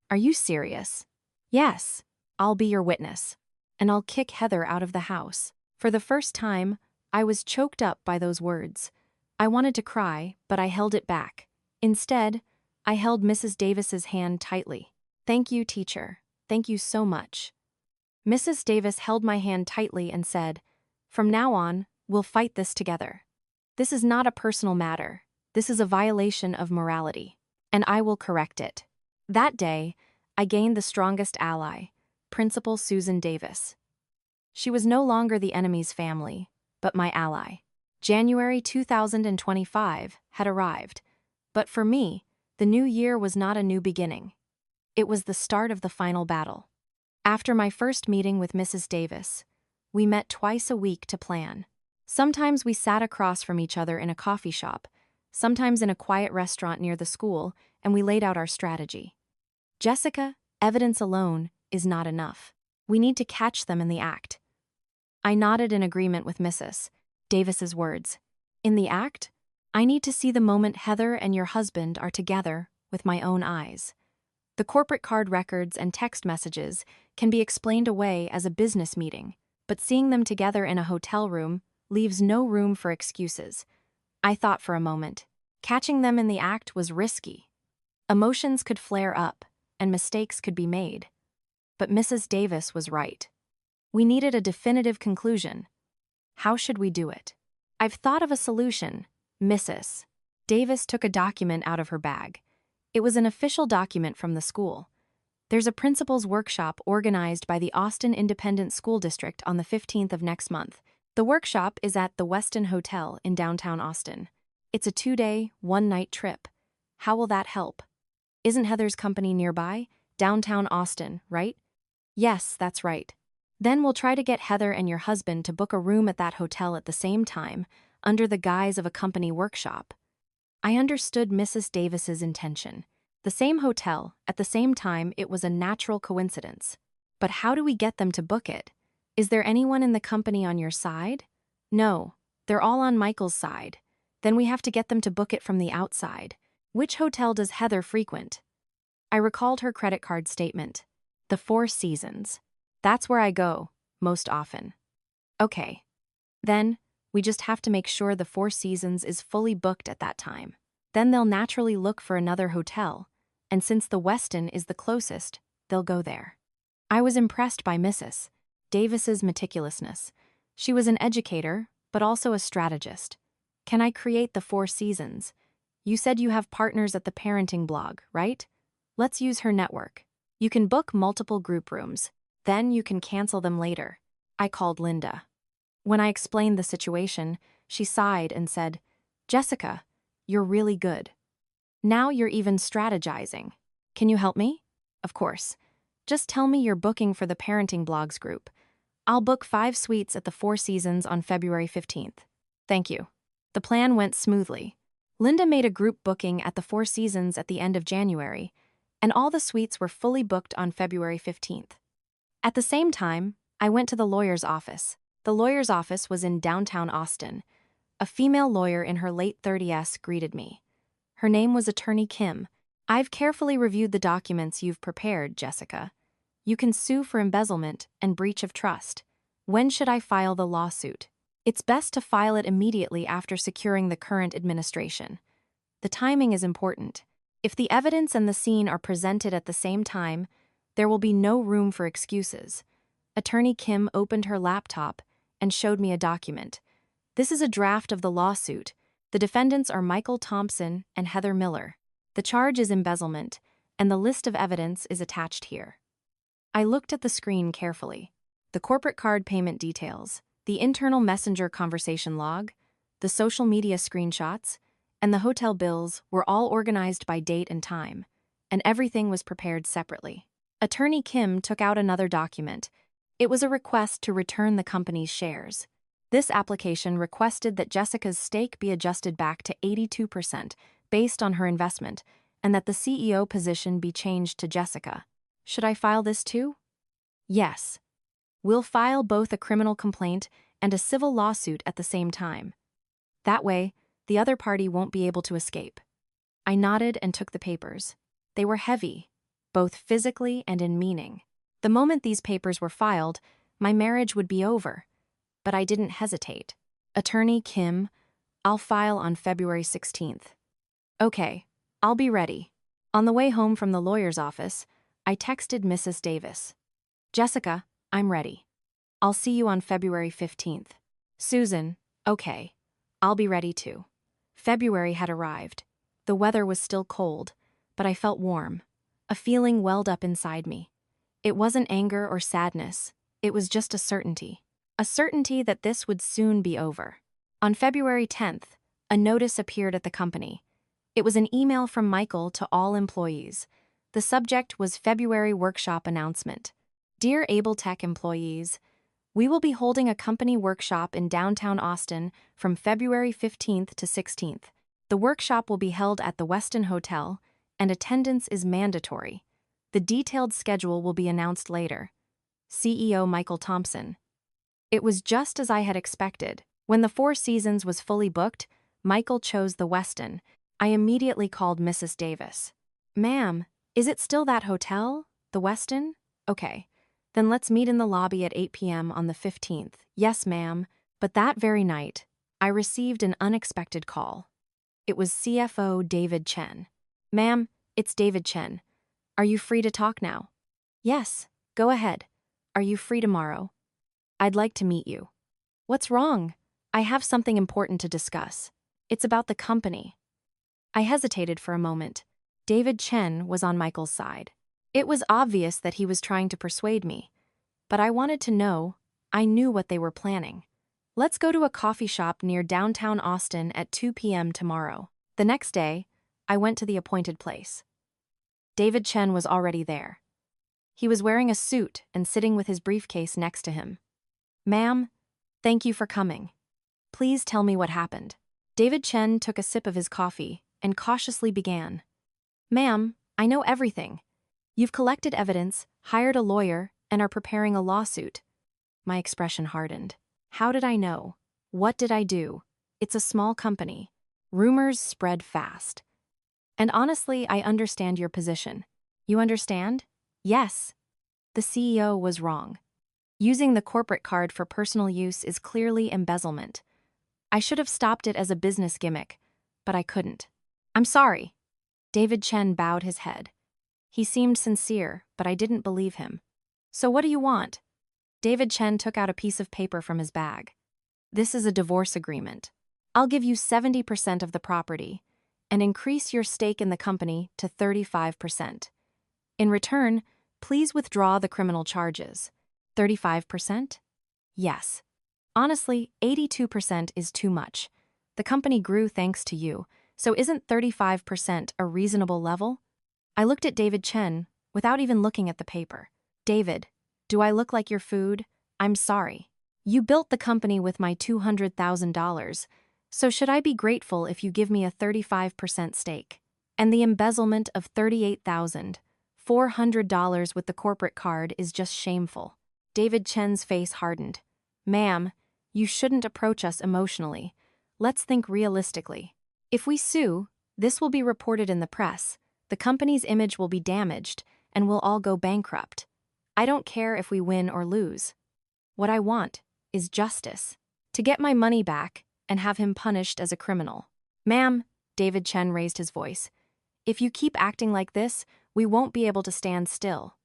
"Are you serious?" "Yes. I'll be your witness. And I'll kick Heather out of the house." For the first time, I was choked up by those words. I wanted to cry, but I held it back. Instead, I held Mrs. Davis's hand tightly. "Thank you, teacher. Thank you so much." Mrs. Davis held my hand tightly and said, "From now on, we'll fight this together. This is not a personal matter. This is a violation of morality. And I will correct it." That day, I gained the strongest ally, Principal Susan Davis. She was no longer the enemy's family, but my ally. January 2025 had arrived, but for me, the new year was not a new beginning. It was the start of the final battle. After my first meeting with Mrs. Davis, we met twice a week to plan. Sometimes we sat across from each other in a coffee shop, sometimes in a quiet restaurant near the school, and we laid out our strategy. "Jessica, evidence alone is not enough. We need to catch them in the act." I nodded in agreement with Mrs. Davis's words. "In the act? I need to see the moment Heather and your husband are together with my own eyes. The corporate card records and text messages can be explained away as a business meeting, but seeing them together in a hotel room leaves no room for excuses." I thought for a moment. Catching them in the act was risky. Emotions could flare up, and mistakes could be made. But Mrs. Davis was right. We needed a definitive conclusion. How should we do it? "I've thought of a solution." Mrs. Davis took a document out of her bag. It was an official document from the school. "There's a principal's workshop organized by the Austin Independent School District on the 15th of next month. The workshop is at the Westin Hotel in downtown Austin. It's a 2-day, 1-night trip. How will that help?" "Isn't Heather's company nearby? Downtown Austin, right?" "Yes, that's right." "Then we'll try to get Heather and your husband to book a room at that hotel at the same time, under the guise of a company workshop." I understood Mrs. Davis's intention. The same hotel, at the same time, it was a natural coincidence. But how do we get them to book it? "Is there anyone in the company on your side?" "No, they're all on Michael's side." "Then we have to get them to book it from the outside." "Which hotel does Heather frequent?" I recalled her credit card statement. "The Four Seasons. That's where I go, most often." "Okay. Then, we just have to make sure the Four Seasons is fully booked at that time. Then they'll naturally look for another hotel, and since the Westin is the closest, they'll go there." I was impressed by Mrs. Davis's meticulousness. She was an educator, but also a strategist. "Can I create the Four Seasons? You said you have partners at the parenting blog, right? Let's use her network. You can book multiple group rooms. Then you can cancel them later." I called Linda. When I explained the situation, she sighed and said, "Jessica, you're really good. Now you're even strategizing. Can you help me?" "Of course. Just tell me you're booking for the parenting blogs group. I'll book 5 suites at the Four Seasons on February 15th. "Thank you." The plan went smoothly. Linda made a group booking at the Four Seasons at the end of January, and all the suites were fully booked on February 15th. At the same time, I went to the lawyer's office. The lawyer's office was in downtown Austin. A female lawyer in her late 30s greeted me. Her name was Attorney Kim. "I've carefully reviewed the documents you've prepared, Jessica. You can sue for embezzlement and breach of trust. When should I file the lawsuit?" "It's best to file it immediately after securing the current administration. The timing is important. If the evidence and the scene are presented at the same time, there will be no room for excuses." Attorney Kim opened her laptop and showed me a document. "This is a draft of the lawsuit. The defendants are Michael Thompson and Heather Miller. The charge is embezzlement, and the list of evidence is attached here." I looked at the screen carefully. The corporate card payment details, the internal messenger conversation log, the social media screenshots, and the hotel bills were all organized by date and time, and everything was prepared separately. Attorney Kim took out another document. It was a request to return the company's shares. This application requested that Jessica's stake be adjusted back to 82% based on her investment, and that the CEO position be changed to Jessica. Should I file this too? Yes. We'll file both a criminal complaint and a civil lawsuit at the same time. That way, the other party won't be able to escape. I nodded and took the papers. They were heavy, both physically and in meaning. The moment these papers were filed, my marriage would be over. But I didn't hesitate. "Attorney Kim, I'll file on February 16th. "Okay, I'll be ready." On the way home from the lawyer's office, I texted Mrs. Davis. "Jessica, I'm ready. I'll see you on February 15th. "Susan, okay. I'll be ready too." February had arrived. The weather was still cold, but I felt warm. A feeling welled up inside me. It wasn't anger or sadness. It was just a certainty. A certainty that this would soon be over. On February 10th, a notice appeared at the company. It was an email from Michael to all employees. The subject was February workshop announcement. "Dear Able Tech employees, we will be holding a company workshop in downtown Austin from February 15th to 16th. The workshop will be held at the Westin Hotel, and attendance is mandatory. The detailed schedule will be announced later. CEO Michael Thompson." It was just as I had expected. When the Four Seasons was fully booked, Michael chose the Westin. I immediately called Mrs. Davis. "Ma'am, is it still that hotel? The Westin? Okay. Then let's meet in the lobby at 8 p.m. on the 15th. "Yes, ma'am." But that very night, I received an unexpected call. It was CFO David Chen. "Ma'am, it's David Chen. Are you free to talk now?" "Yes, go ahead. Are you free tomorrow?" "I'd like to meet you." "What's wrong?" "I have something important to discuss. It's about the company." I hesitated for a moment. David Chen was on Michael's side. It was obvious that he was trying to persuade me. But I wanted to know. I knew what they were planning. "Let's go to a coffee shop near downtown Austin at 2 p.m. tomorrow." The next day, I went to the appointed place. David Chen was already there. He was wearing a suit and sitting with his briefcase next to him. "Ma'am, thank you for coming. Please tell me what happened." David Chen took a sip of his coffee and cautiously began. "Ma'am, I know everything. You've collected evidence, hired a lawyer, and are preparing a lawsuit." My expression hardened. How did I know? What did I do? It's a small company. Rumors spread fast. "And honestly, I understand your position." "You understand?" "Yes." The CEO was wrong. Using the corporate card for personal use is clearly embezzlement. I should have stopped it as a business gimmick, but I couldn't. "I'm sorry." David Chen bowed his head. He seemed sincere, but I didn't believe him. "So what do you want?" David Chen took out a piece of paper from his bag. "This is a divorce agreement. I'll give you 70% of the property and increase your stake in the company to 35%. In return, please withdraw the criminal charges." 35%? Yes. Honestly, 82% is too much. The company grew thanks to you, so isn't 35% a reasonable level? I looked at David Chen without even looking at the paper. "David, do I look like your food? I'm sorry. You built the company with my $200,000, so should I be grateful if you give me a 35% stake? And the embezzlement of $38,000, $400 with the corporate card is just shameful. David Chen's face hardened. Ma'am, you shouldn't approach us emotionally. Let's think realistically. If we sue, this will be reported in the press, the company's image will be damaged, and we'll all go bankrupt. I don't care if we win or lose. What I want is justice. To get my money back and have him punished as a criminal. Ma'am, David Chen raised his voice. If you keep acting like this, we won't be able to stand still.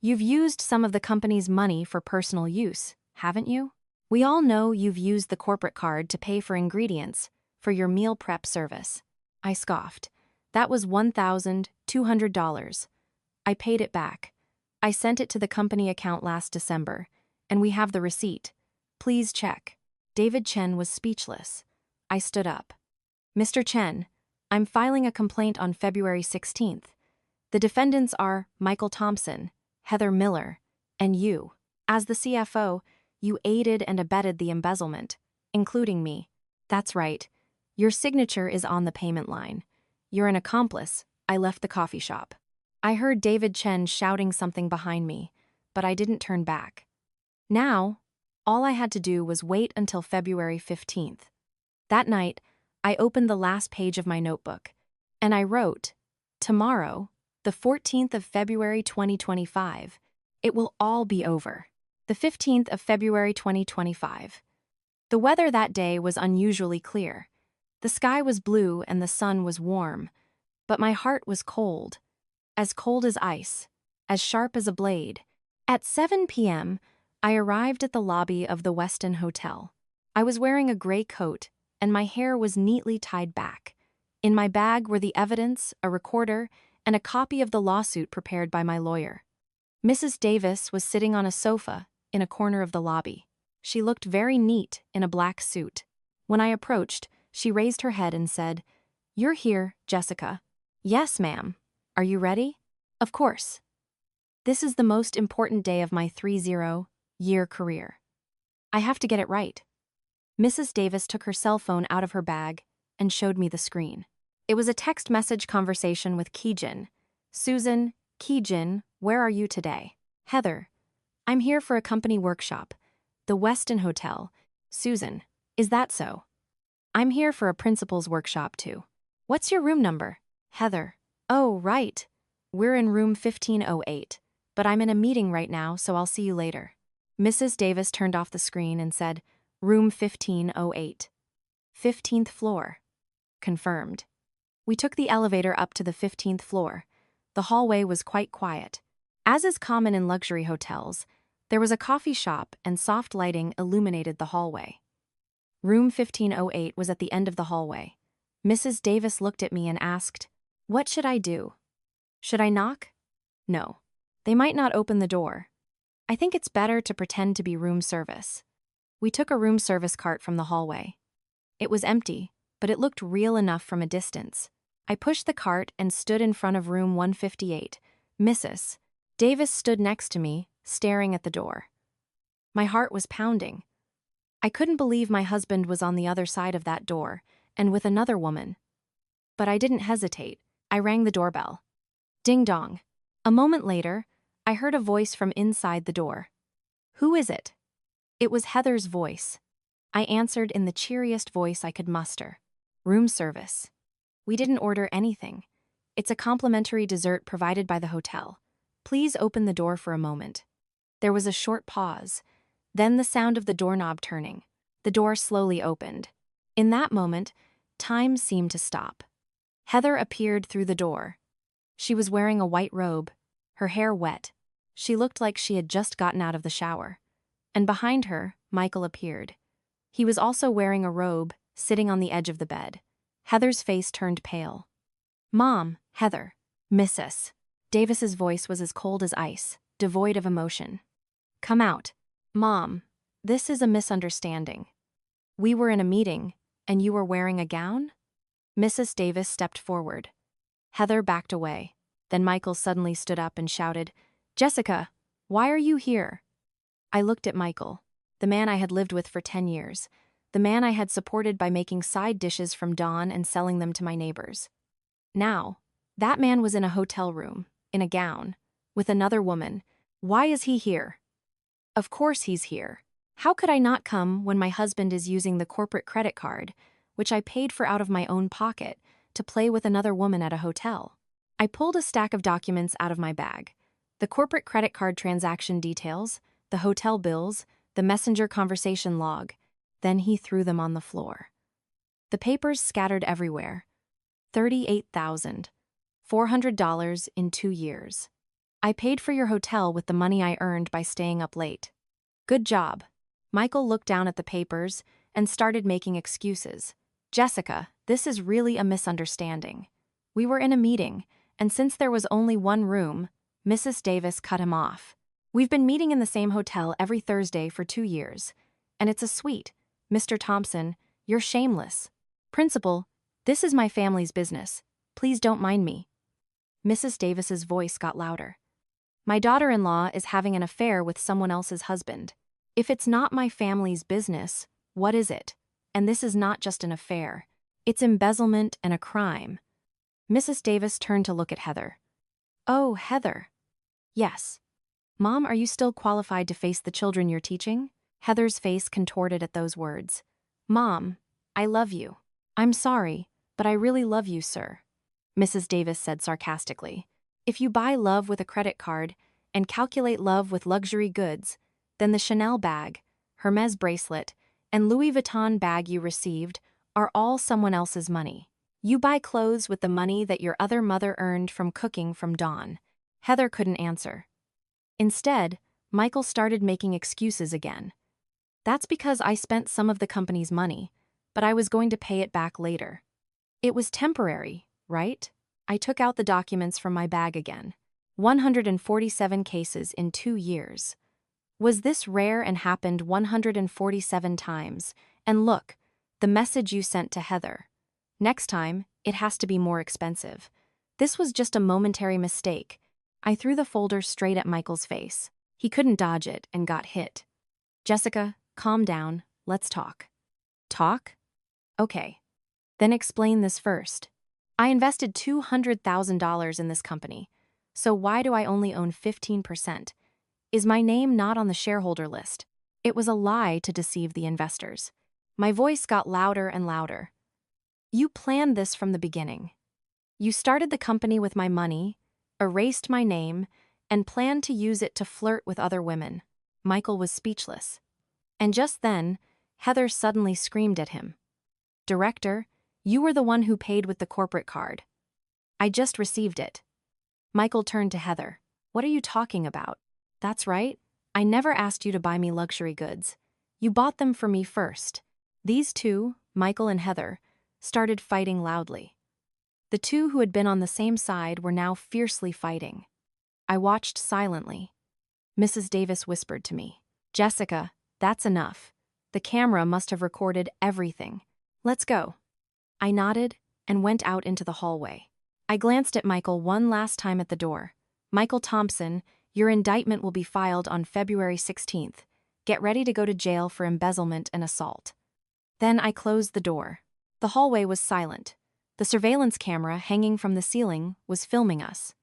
You've used some of the company's money for personal use, haven't you? We all know you've used the corporate card to pay for ingredients for your meal prep service. I scoffed. That was $1,200. I paid it back. I sent it to the company account last December, and we have the receipt. Please check. David Chen was speechless. I stood up. Mr. Chen, I'm filing a complaint on February 16th. The defendants are Michael Thompson, Heather Miller, and you. As the CFO, you aided and abetted the embezzlement, including me. That's right. Your signature is on the payment line. You're an accomplice. I left the coffee shop. I heard David Chen shouting something behind me, but I didn't turn back. Now, all I had to do was wait until February 15th. That night, I opened the last page of my notebook, and I wrote, tomorrow, the 14th of February 2025, it will all be over. The 15th of February 2025. The weather that day was unusually clear. The sky was blue and the sun was warm, but my heart was cold as ice, as sharp as a blade. At 7 p.m., I arrived at the lobby of the Westin Hotel. I was wearing a gray coat, and my hair was neatly tied back. In my bag were the evidence, a recorder, and a copy of the lawsuit prepared by my lawyer. Mrs. Davis was sitting on a sofa in a corner of the lobby. She looked very neat in a black suit. When I approached, she raised her head and said, "You're here, Jessica." "Yes, ma'am. Are you ready?" "Of course. This is the most important day of my 30-year career. I have to get it right." Mrs. Davis took her cell phone out of her bag and showed me the screen. It was a text message conversation with Kijin. "Susan, Kijin, where are you today?" "Heather, I'm here for a company workshop. The Westin Hotel." "Susan, is that so?" "I'm here for a principal's workshop too." "What's your room number?" "Heather, oh, right. We're in room 1508, but I'm in a meeting right now, so I'll see you later." Mrs. Davis turned off the screen and said, "Room 1508. 15th floor." Confirmed. We took the elevator up to the 15th floor. The hallway was quite quiet. As is common in luxury hotels, there was a coffee shop and soft lighting illuminated the hallway. Room 1508 was at the end of the hallway. Mrs. Davis looked at me and asked, "What should I do? Should I knock?" "No. They might not open the door. I think it's better to pretend to be room service." We took a room service cart from the hallway. It was empty, but it looked real enough from a distance. I pushed the cart and stood in front of room 158. Mrs. Davis stood next to me, staring at the door. My heart was pounding. I couldn't believe my husband was on the other side of that door, and with another woman. But I didn't hesitate. I rang the doorbell. Ding dong. A moment later, I heard a voice from inside the door. "Who is it?" It was Heather's voice. I answered in the cheeriest voice I could muster. "Room service. We didn't order anything. It's a complimentary dessert provided by the hotel. Please open the door for a moment." There was a short pause, then the sound of the doorknob turning. The door slowly opened. In that moment, time seemed to stop. Heather appeared through the door. She was wearing a white robe, her hair wet. She looked like she had just gotten out of the shower. And behind her, Michael appeared. He was also wearing a robe, sitting on the edge of the bed. Heather's face turned pale. "Mom, Heather, Mrs. Davis's voice was as cold as ice, devoid of emotion. "Come out. Mom, this is a misunderstanding. We were in a meeting, and you were wearing a gown?" Mrs. Davis stepped forward. Heather backed away. Then Michael suddenly stood up and shouted, "Jessica, why are you here?" I looked at Michael, the man I had lived with for 10 years, the man I had supported by making side dishes from dawn and selling them to my neighbors. Now, that man was in a hotel room, in a gown, with another woman. Why is he here? Of course he's here. How could I not come when my husband is using the corporate credit card, which I paid for out of my own pocket, to play with another woman at a hotel? I pulled a stack of documents out of my bag. The corporate credit card transaction details, the hotel bills, the messenger conversation log. Then he threw them on the floor. The papers scattered everywhere. $38,400 in 2 years. I paid for your hotel with the money I earned by staying up late. Good job. Michael looked down at the papers and started making excuses. Jessica, this is really a misunderstanding. We were in a meeting, and since there was only one room, Mrs. Davis cut him off. We've been meeting in the same hotel every Thursday for 2 years, and it's a suite. Mr. Thompson, you're shameless. Principal, this is my family's business. Please don't mind me. Mrs. Davis's voice got louder. My daughter-in-law is having an affair with someone else's husband. If it's not my family's business, what is it? And this is not just an affair. It's embezzlement and a crime. Mrs. Davis turned to look at Heather. Oh, Heather. Yes. Mom, are you still qualified to face the children you're teaching? Heather's face contorted at those words. Mom, I love you. I'm sorry, but I really love you, sir. Mrs. Davis said sarcastically. If you buy love with a credit card and calculate love with luxury goods, then the Chanel bag, Hermes bracelet, and Louis Vuitton bag you received are all someone else's money. You buy clothes with the money that your other mother earned from cooking from dawn. Heather couldn't answer. Instead, Michael started making excuses again. That's because I spent some of the company's money, but I was going to pay it back later. It was temporary, right? I took out the documents from my bag again. 147 cases in 2 years. Was this rare and happened 147 times? And look, the message you sent to Heather. Next time, it has to be more expensive. This was just a momentary mistake. I threw the folder straight at Michael's face. He couldn't dodge it and got hit. Jessica, calm down. Let's talk. Talk? Okay. Then explain this first. I invested $200,000 in this company, so why do I only own 15%? Is my name not on the shareholder list? It was a lie to deceive the investors. My voice got louder and louder. You planned this from the beginning. You started the company with my money, erased my name, and planned to use it to flirt with other women. Michael was speechless. And just then, Heather suddenly screamed at him. Director, you were the one who paid with the corporate card. I just received it. Michael turned to Heather. What are you talking about? That's right. I never asked you to buy me luxury goods. You bought them for me first. These two, Michael and Heather, started fighting loudly. The two who had been on the same side were now fiercely fighting. I watched silently. Mrs. Davis whispered to me, Jessica, that's enough. The camera must have recorded everything. Let's go. I nodded and went out into the hallway. I glanced at Michael one last time at the door. Michael Thompson, your indictment will be filed on February 16th. Get ready to go to jail for embezzlement and assault. Then I closed the door. The hallway was silent. The surveillance camera hanging from the ceiling was filming us.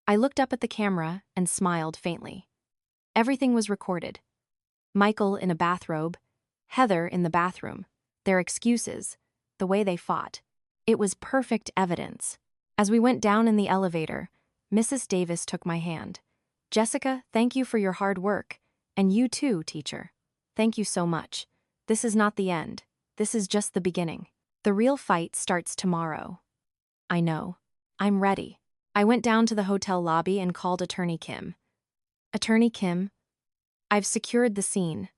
I looked up at the camera and smiled faintly. Everything was recorded. Michael in a bathrobe, Heather in the bathroom, their excuses, the way they fought. It was perfect evidence. As we went down in the elevator, Mrs. Davis took my hand. Jessica, thank you for your hard work. And you too, teacher. Thank you so much. This is not the end. This is just the beginning. The real fight starts tomorrow. I know. I'm ready. I went down to the hotel lobby and called Attorney Kim. Attorney Kim, I've secured the scene.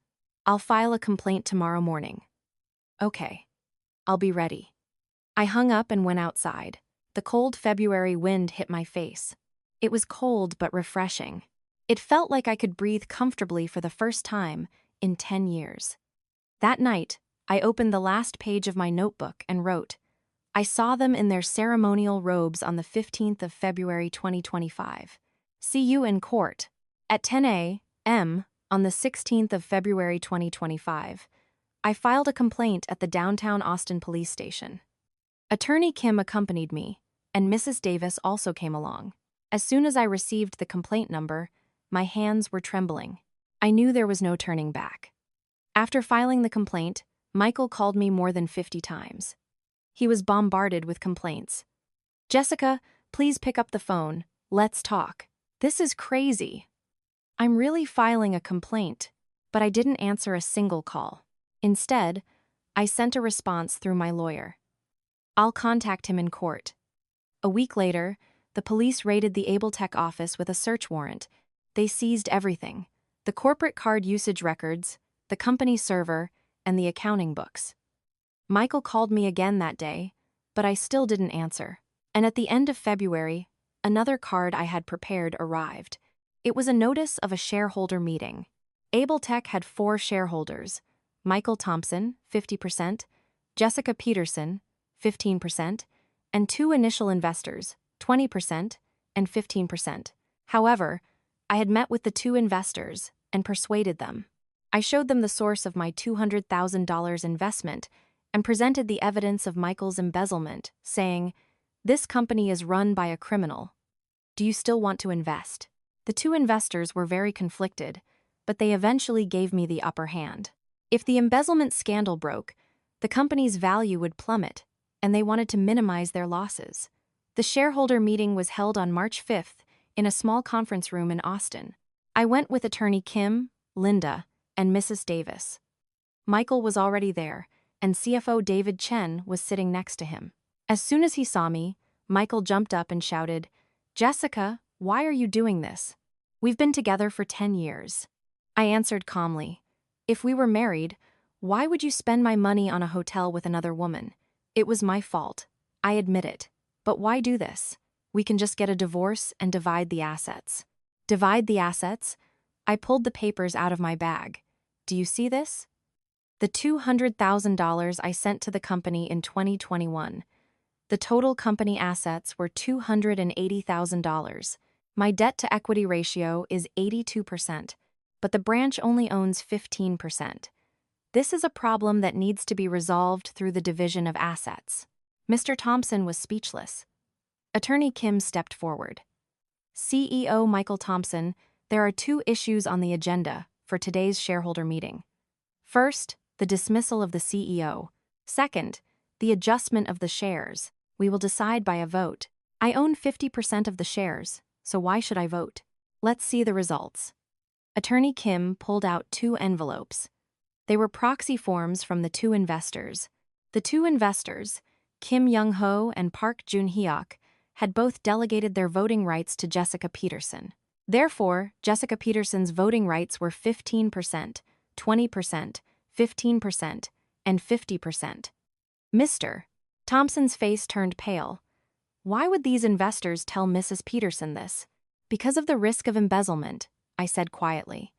I'll file a complaint tomorrow morning. Okay. I'll be ready. I hung up and went outside. The cold February wind hit my face. It was cold but refreshing. It felt like I could breathe comfortably for the first time in 10 years. That night, I opened the last page of my notebook and wrote, I saw them in their ceremonial robes on the 15th of February 2025. See you in court. At 10 a.m. on the 16th of February 2025, I filed a complaint at the downtown Austin police station. Attorney Kim accompanied me, and Mrs. Davis also came along. As soon as I received the complaint number, my hands were trembling. I knew there was no turning back. After filing the complaint, Michael called me more than 50 times. He was bombarded with complaints. "Jessica, please pick up the phone. Let's talk. This is crazy. I'm really filing a complaint," but I didn't answer a single call. Instead, I sent a response through my lawyer. "I'll contact him in court." A week later, the police raided the AbleTech office with a search warrant. They seized everything: the corporate card usage records, the company server, and the accounting books. Michael called me again that day, but I still didn't answer. And at the end of February, another card I had prepared arrived. It was a notice of a shareholder meeting. AbleTech had 4 shareholders: Michael Thompson, 50%, Jessica Peterson, 15%, and 2 initial investors, 20% and 15%. However, I had met with the 2 investors and persuaded them. I showed them the source of my $200,000 investment and presented the evidence of Michael's embezzlement, saying, "This company is run by a criminal. Do you still want to invest?" The 2 investors were very conflicted, but they eventually gave me the upper hand. If the embezzlement scandal broke, the company's value would plummet, and they wanted to minimize their losses. The shareholder meeting was held on March 5th in a small conference room in Austin. I went with attorney Kim, Linda, and Mrs. Davis. Michael was already there, and CFO David Chen was sitting next to him. As soon as he saw me, Michael jumped up and shouted, "Jessica, why are you doing this? We've been together for 10 years. I answered calmly, "If we were married, why would you spend my money on a hotel with another woman? It was my fault. I admit it. But why do this? We can just get a divorce and divide the assets." Divide the assets? I pulled the papers out of my bag. Do you see this? The $200,000 I sent to the company in 2021. The total company assets were $280,000. My debt-to-equity ratio is 82%, but the branch only owns 15%. This is a problem that needs to be resolved through the division of assets. Mr. Thompson was speechless. Attorney Kim stepped forward. "CEO Michael Thompson, there are 2 issues on the agenda for today's shareholder meeting. First, the dismissal of the CEO. Second, the adjustment of the shares. We will decide by a vote. I own 50% of the shares, so why should I vote? Let's see the results." Attorney Kim pulled out 2 envelopes. They were proxy forms from the 2 investors. The 2 investors, Kim Young-ho and Park Jun-hyuk, had both delegated their voting rights to Jessica Peterson. Therefore, Jessica Peterson's voting rights were 15%, 20%, 15%, and 50%. Mr. Thompson's face turned pale. Why would these investors tell Mrs. Peterson this? "Because of the risk of embezzlement," I said quietly.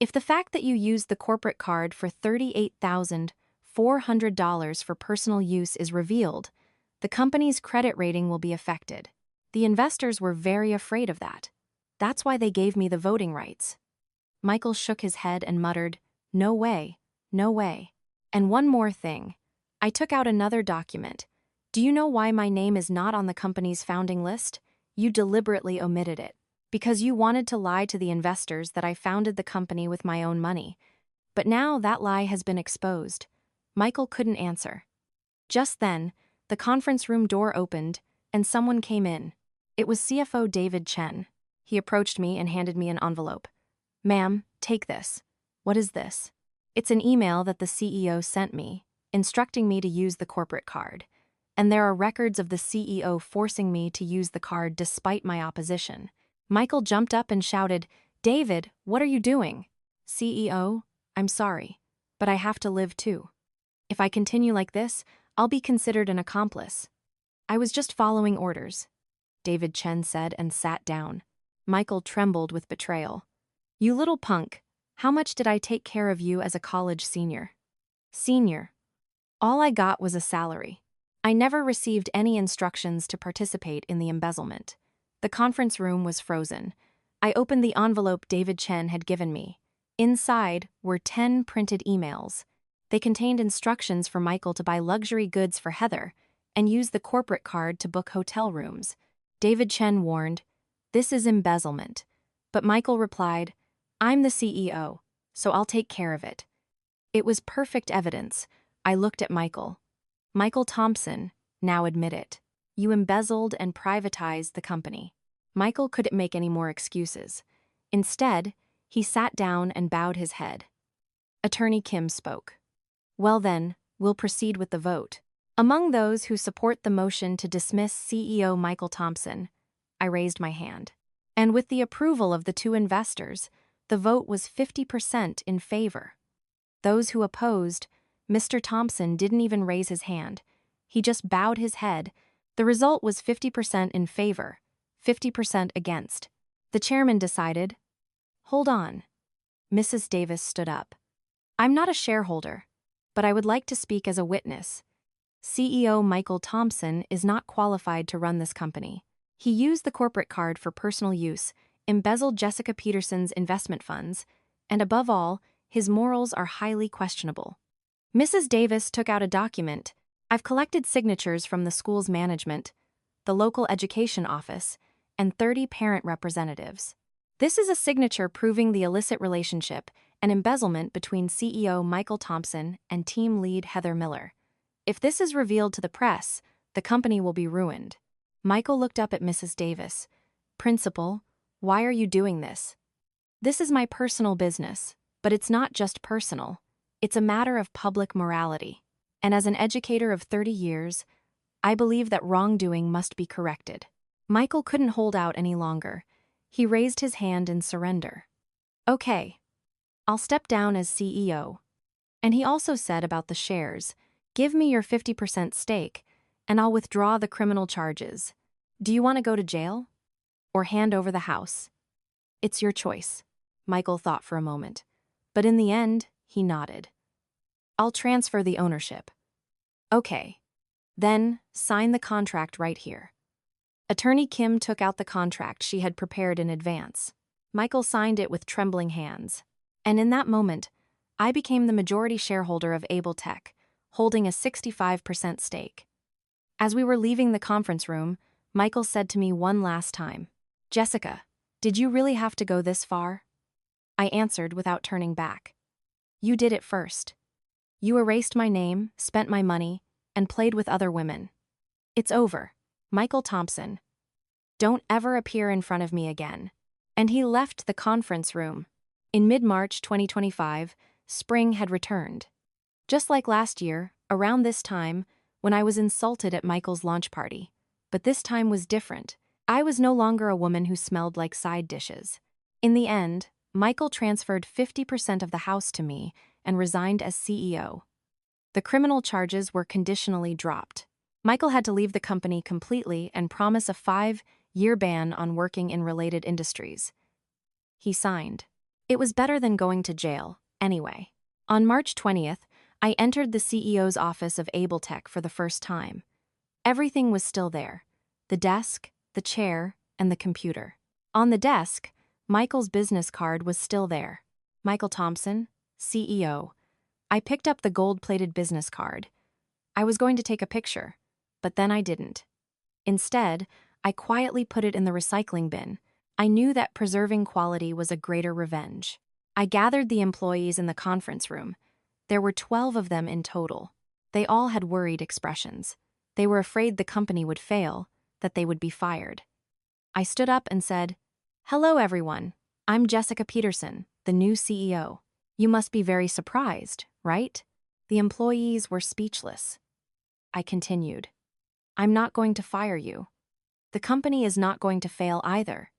"If the fact that you used the corporate card for $38,400 for personal use is revealed, the company's credit rating will be affected." The investors were very afraid of that. That's why they gave me the voting rights. Michael shook his head and muttered, "No way, no way." And one more thing. I took out another document. Do you know why my name is not on the company's founding list? You deliberately omitted it, because you wanted to lie to the investors that I founded the company with my own money. But now that lie has been exposed. Michael couldn't answer. Just then, the conference room door opened, and someone came in. It was CFO David Chen. He approached me and handed me an envelope. "Ma'am, take this." "What is this?" "It's an email that the CEO sent me, instructing me to use the corporate card. And there are records of the CEO forcing me to use the card despite my opposition." Michael jumped up and shouted, "David, what are you doing?" "CEO, I'm sorry, but I have to live too. If I continue like this, I'll be considered an accomplice." "I was just following orders," David Chen said and sat down. Michael trembled with betrayal. "You little punk, how much did I take care of you as a college senior?" "Senior. All I got was a salary. I never received any instructions to participate in the embezzlement." The conference room was frozen. I opened the envelope David Chen had given me. Inside were 10 printed emails. They contained instructions for Michael to buy luxury goods for Heather and use the corporate card to book hotel rooms. David Chen warned, "This is embezzlement." But Michael replied, "I'm the CEO, so I'll take care of it." It was perfect evidence. I looked at Michael. "Michael Thompson, now admit it. You embezzled and privatized the company." Michael couldn't make any more excuses. Instead, he sat down and bowed his head. Attorney Kim spoke. "Well then, we'll proceed with the vote. Among those who support the motion to dismiss CEO Michael Thompson," I raised my hand. And with the approval of the two investors, the vote was 50% in favor. Those who opposed, Mr. Thompson didn't even raise his hand. He just bowed his head. The result was 50% in favor, 50% against. The chairman decided, "Hold on." Mrs. Davis stood up. "I'm not a shareholder, but I would like to speak as a witness. CEO Michael Thompson is not qualified to run this company. He used the corporate card for personal use, embezzled Jessica Peterson's investment funds, and above all, his morals are highly questionable." Mrs. Davis took out a document. "I've collected signatures from the school's management, the local education office, and 30 parent representatives. This is a signature proving the illicit relationship and embezzlement between CEO Michael Thompson and team lead Heather Miller. If this is revealed to the press, the company will be ruined." Michael looked up at Mrs. Davis. "Principal, why are you doing this?" "This is my personal business, but it's not just personal. It's a matter of public morality. And as an educator of 30 years, I believe that wrongdoing must be corrected." Michael couldn't hold out any longer. He raised his hand in surrender. "Okay, I'll step down as CEO." And he also said about the shares, "Give me your 50% stake, and I'll withdraw the criminal charges. Do you want to go to jail? Or hand over the house? It's your choice." Michael thought for a moment, but in the end, he nodded. "I'll transfer the ownership." "Okay. Then, sign the contract right here." Attorney Kim took out the contract she had prepared in advance. Michael signed it with trembling hands. And in that moment, I became the majority shareholder of Able Tech, holding a 65% stake. As we were leaving the conference room, Michael said to me one last time, "Jessica, did you really have to go this far?" I answered without turning back. "You did it first. You erased my name, spent my money, and played with other women. It's over. Michael Thompson. Don't ever appear in front of me again." And he left the conference room. In mid-March 2025, spring had returned. Just like last year, around this time, when I was insulted at Michael's launch party. But this time was different. I was no longer a woman who smelled like side dishes. In the end, Michael transferred 50% of the house to me and resigned as CEO. The criminal charges were conditionally dropped. Michael had to leave the company completely and promise a 5-year ban on working in related industries. He signed. It was better than going to jail, anyway. On March 20th, I entered the CEO's office of Able Tech for the first time. Everything was still there. The desk, the chair, and the computer. On the desk, Michael's business card was still there. Michael Thompson, CEO. I picked up the gold-plated business card. I was going to take a picture, but then I didn't. Instead, I quietly put it in the recycling bin. I knew that preserving quality was a greater revenge. I gathered the employees in the conference room. There were 12 of them in total. They all had worried expressions. They were afraid the company would fail, that they would be fired. I stood up and said, "Hello, everyone. I'm Jessica Peterson, the new CEO. You must be very surprised, right?" The employees were speechless. I continued, "I'm not going to fire you. The company is not going to fail either.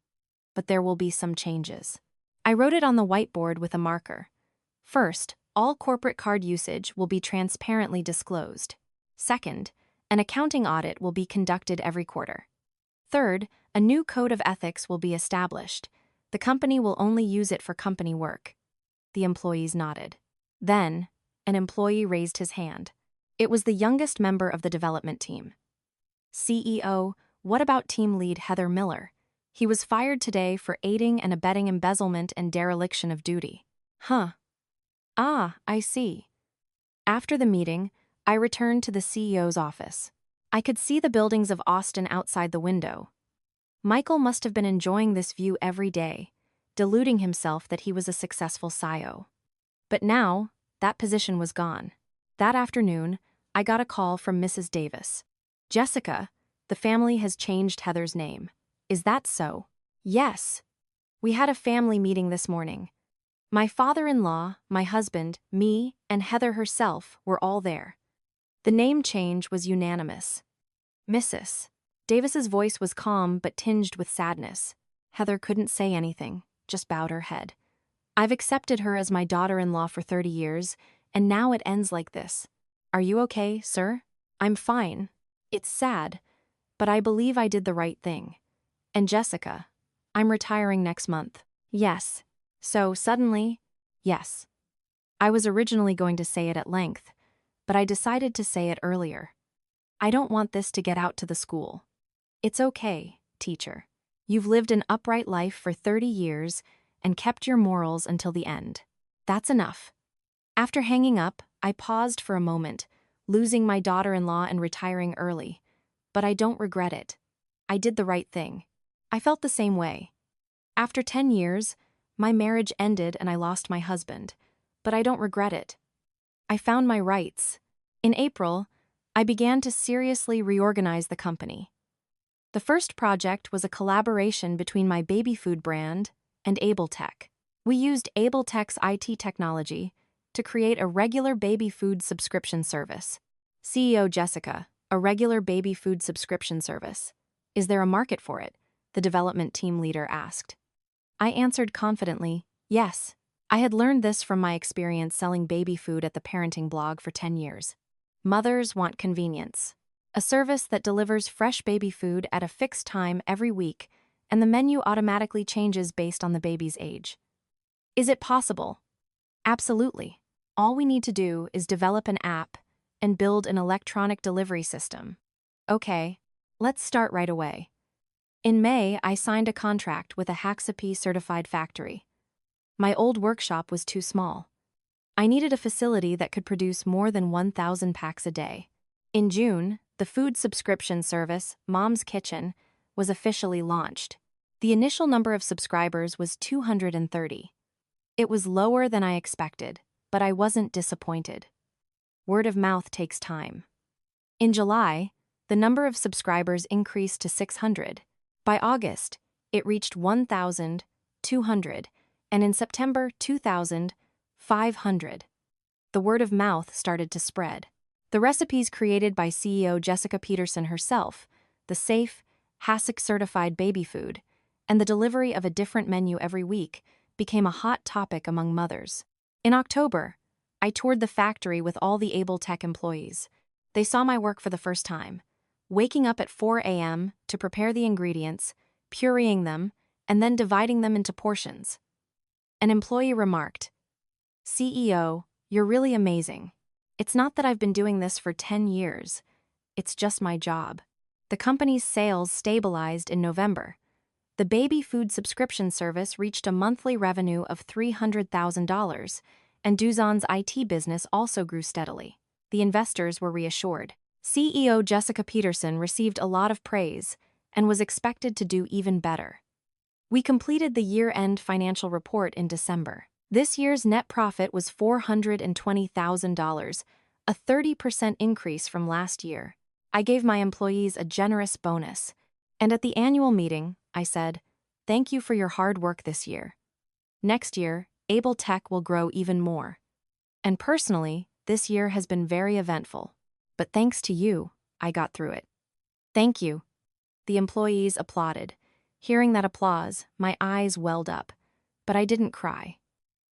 But there will be some changes." I wrote it on the whiteboard with a marker. First, all corporate card usage will be transparently disclosed. Second, an accounting audit will be conducted every quarter. Third, a new code of ethics will be established. The company will only use it for company work. The employees nodded. Then, an employee raised his hand. It was the youngest member of the development team. "CEO, what about team lead Heather Miller? He was fired today for aiding and abetting embezzlement and dereliction of duty." "Huh. Ah, I see." After the meeting, I returned to the CEO's office. I could see the buildings of Austin outside the window. Michael must have been enjoying this view every day, deluding himself that he was a successful CIO. But now, that position was gone. That afternoon, I got a call from Mrs. Davis. "Jessica, the family has changed Heather's name. Is that so?" "Yes. We had a family meeting this morning. My father-in-law, my husband, me, and Heather herself were all there. The name change was unanimous." "Mrs." Davis's voice was calm but tinged with sadness. Heather couldn't say anything, just bowed her head. "I've accepted her as my daughter-in-law for 30 years, and now it ends like this. Are you okay, sir?" "I'm fine. It's sad, but I believe I did the right thing. And Jessica, I'm retiring next month." "Yes." "So, suddenly?" "Yes." I was originally going to say it at length, but I decided to say it earlier. "I don't want this to get out to the school." "It's okay, teacher. You've lived an upright life for 30 years and kept your morals until the end. That's enough." After hanging up, I paused for a moment, losing my daughter-in-law and retiring early. But I don't regret it. I did the right thing. I felt the same way. After 10 years, my marriage ended and I lost my husband, but I don't regret it. I found my rights. In April, I began to seriously reorganize the company. The first project was a collaboration between my baby food brand and AbleTech. We used AbleTech's IT technology to create a regular baby food subscription service. CEO Jessica, a regular baby food subscription service. Is there a market for it? The development team leader asked. I answered confidently, yes. I had learned this from my experience selling baby food at the parenting blog for 10 years. Mothers want convenience. A service that delivers fresh baby food at a fixed time every week, and the menu automatically changes based on the baby's age. Is it possible? Absolutely. All we need to do is develop an app and build an electronic delivery system. Okay, let's start right away. In May, I signed a contract with a Haxapee-certified factory. My old workshop was too small. I needed a facility that could produce more than 1,000 packs a day. In June, the food subscription service, Mom's Kitchen, was officially launched. The initial number of subscribers was 230. It was lower than I expected, but I wasn't disappointed. Word of mouth takes time. In July, the number of subscribers increased to 600. By August, it reached 1,200, and in September, 2,500. The word of mouth started to spread. The recipes created by CEO Jessica Peterson herself, the safe, HACCP-certified baby food, and the delivery of a different menu every week became a hot topic among mothers. In October, I toured the factory with all the AbleTech employees. They saw my work for the first time, waking up at 4 a.m. to prepare the ingredients, pureeing them, and then dividing them into portions. An employee remarked, "CEO, you're really amazing. It's not that I've been doing this for 10 years. It's just my job." The company's sales stabilized in November. The baby food subscription service reached a monthly revenue of $300,000, and Duzon's IT business also grew steadily. The investors were reassured. CEO Jessica Peterson received a lot of praise and was expected to do even better. We completed the year-end financial report in December. This year's net profit was $420,000, a 30% increase from last year. I gave my employees a generous bonus, and at the annual meeting, I said, "Thank you for your hard work this year. Next year, AbleTech will grow even more." And personally, this year has been very eventful. But thanks to you, I got through it. Thank you. The employees applauded. Hearing that applause, my eyes welled up, but I didn't cry.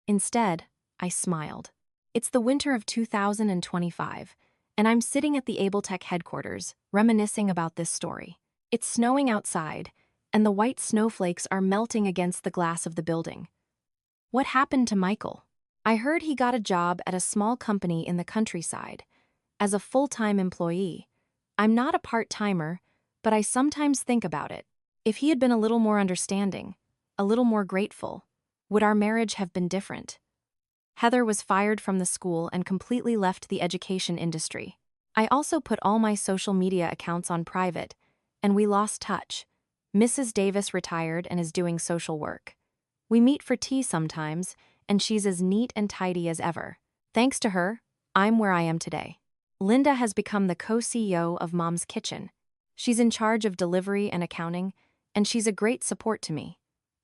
Instead, I smiled. It's the winter of 2025, and I'm sitting at the AbleTech headquarters, reminiscing about this story. It's snowing outside, and the white snowflakes are melting against the glass of the building. What happened to Michael? I heard he got a job at a small company in the countryside, as a full-time employee. I'm not a part-timer, but I sometimes think about it. If he had been a little more understanding, a little more grateful, would our marriage have been different? Heather was fired from the school and completely left the education industry. I also put all my social media accounts on private, and we lost touch. Mrs. Davis retired and is doing social work. We meet for tea sometimes, and she's as neat and tidy as ever. Thanks to her, I'm where I am today. Linda has become the co-CEO of Mom's Kitchen. She's in charge of delivery and accounting, and she's a great support to me.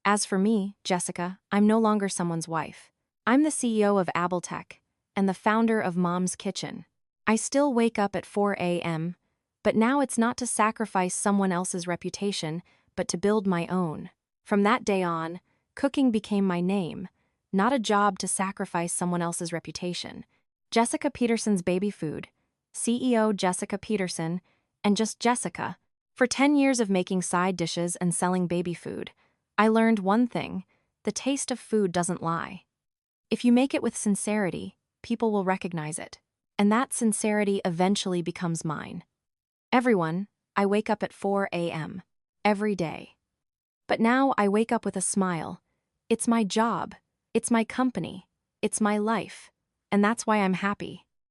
As for me, Jessica, I'm no longer someone's wife. I'm the CEO of Abeltech and the founder of Mom's Kitchen. I still wake up at 4 a.m., but now it's not to sacrifice someone else's reputation, but to build my own. From that day on, cooking became my name, not a job to sacrifice someone else's reputation. Jessica Peterson's Baby Food, CEO Jessica Peterson, and just Jessica. For 10 years of making side dishes and selling baby food, I learned one thing: the taste of food doesn't lie. If you make it with sincerity, people will recognize it. And that sincerity eventually becomes mine. Everyone, I wake up at 4 a.m. every day. But now I wake up with a smile. It's my job, it's my company, it's my life, and that's why I'm happy.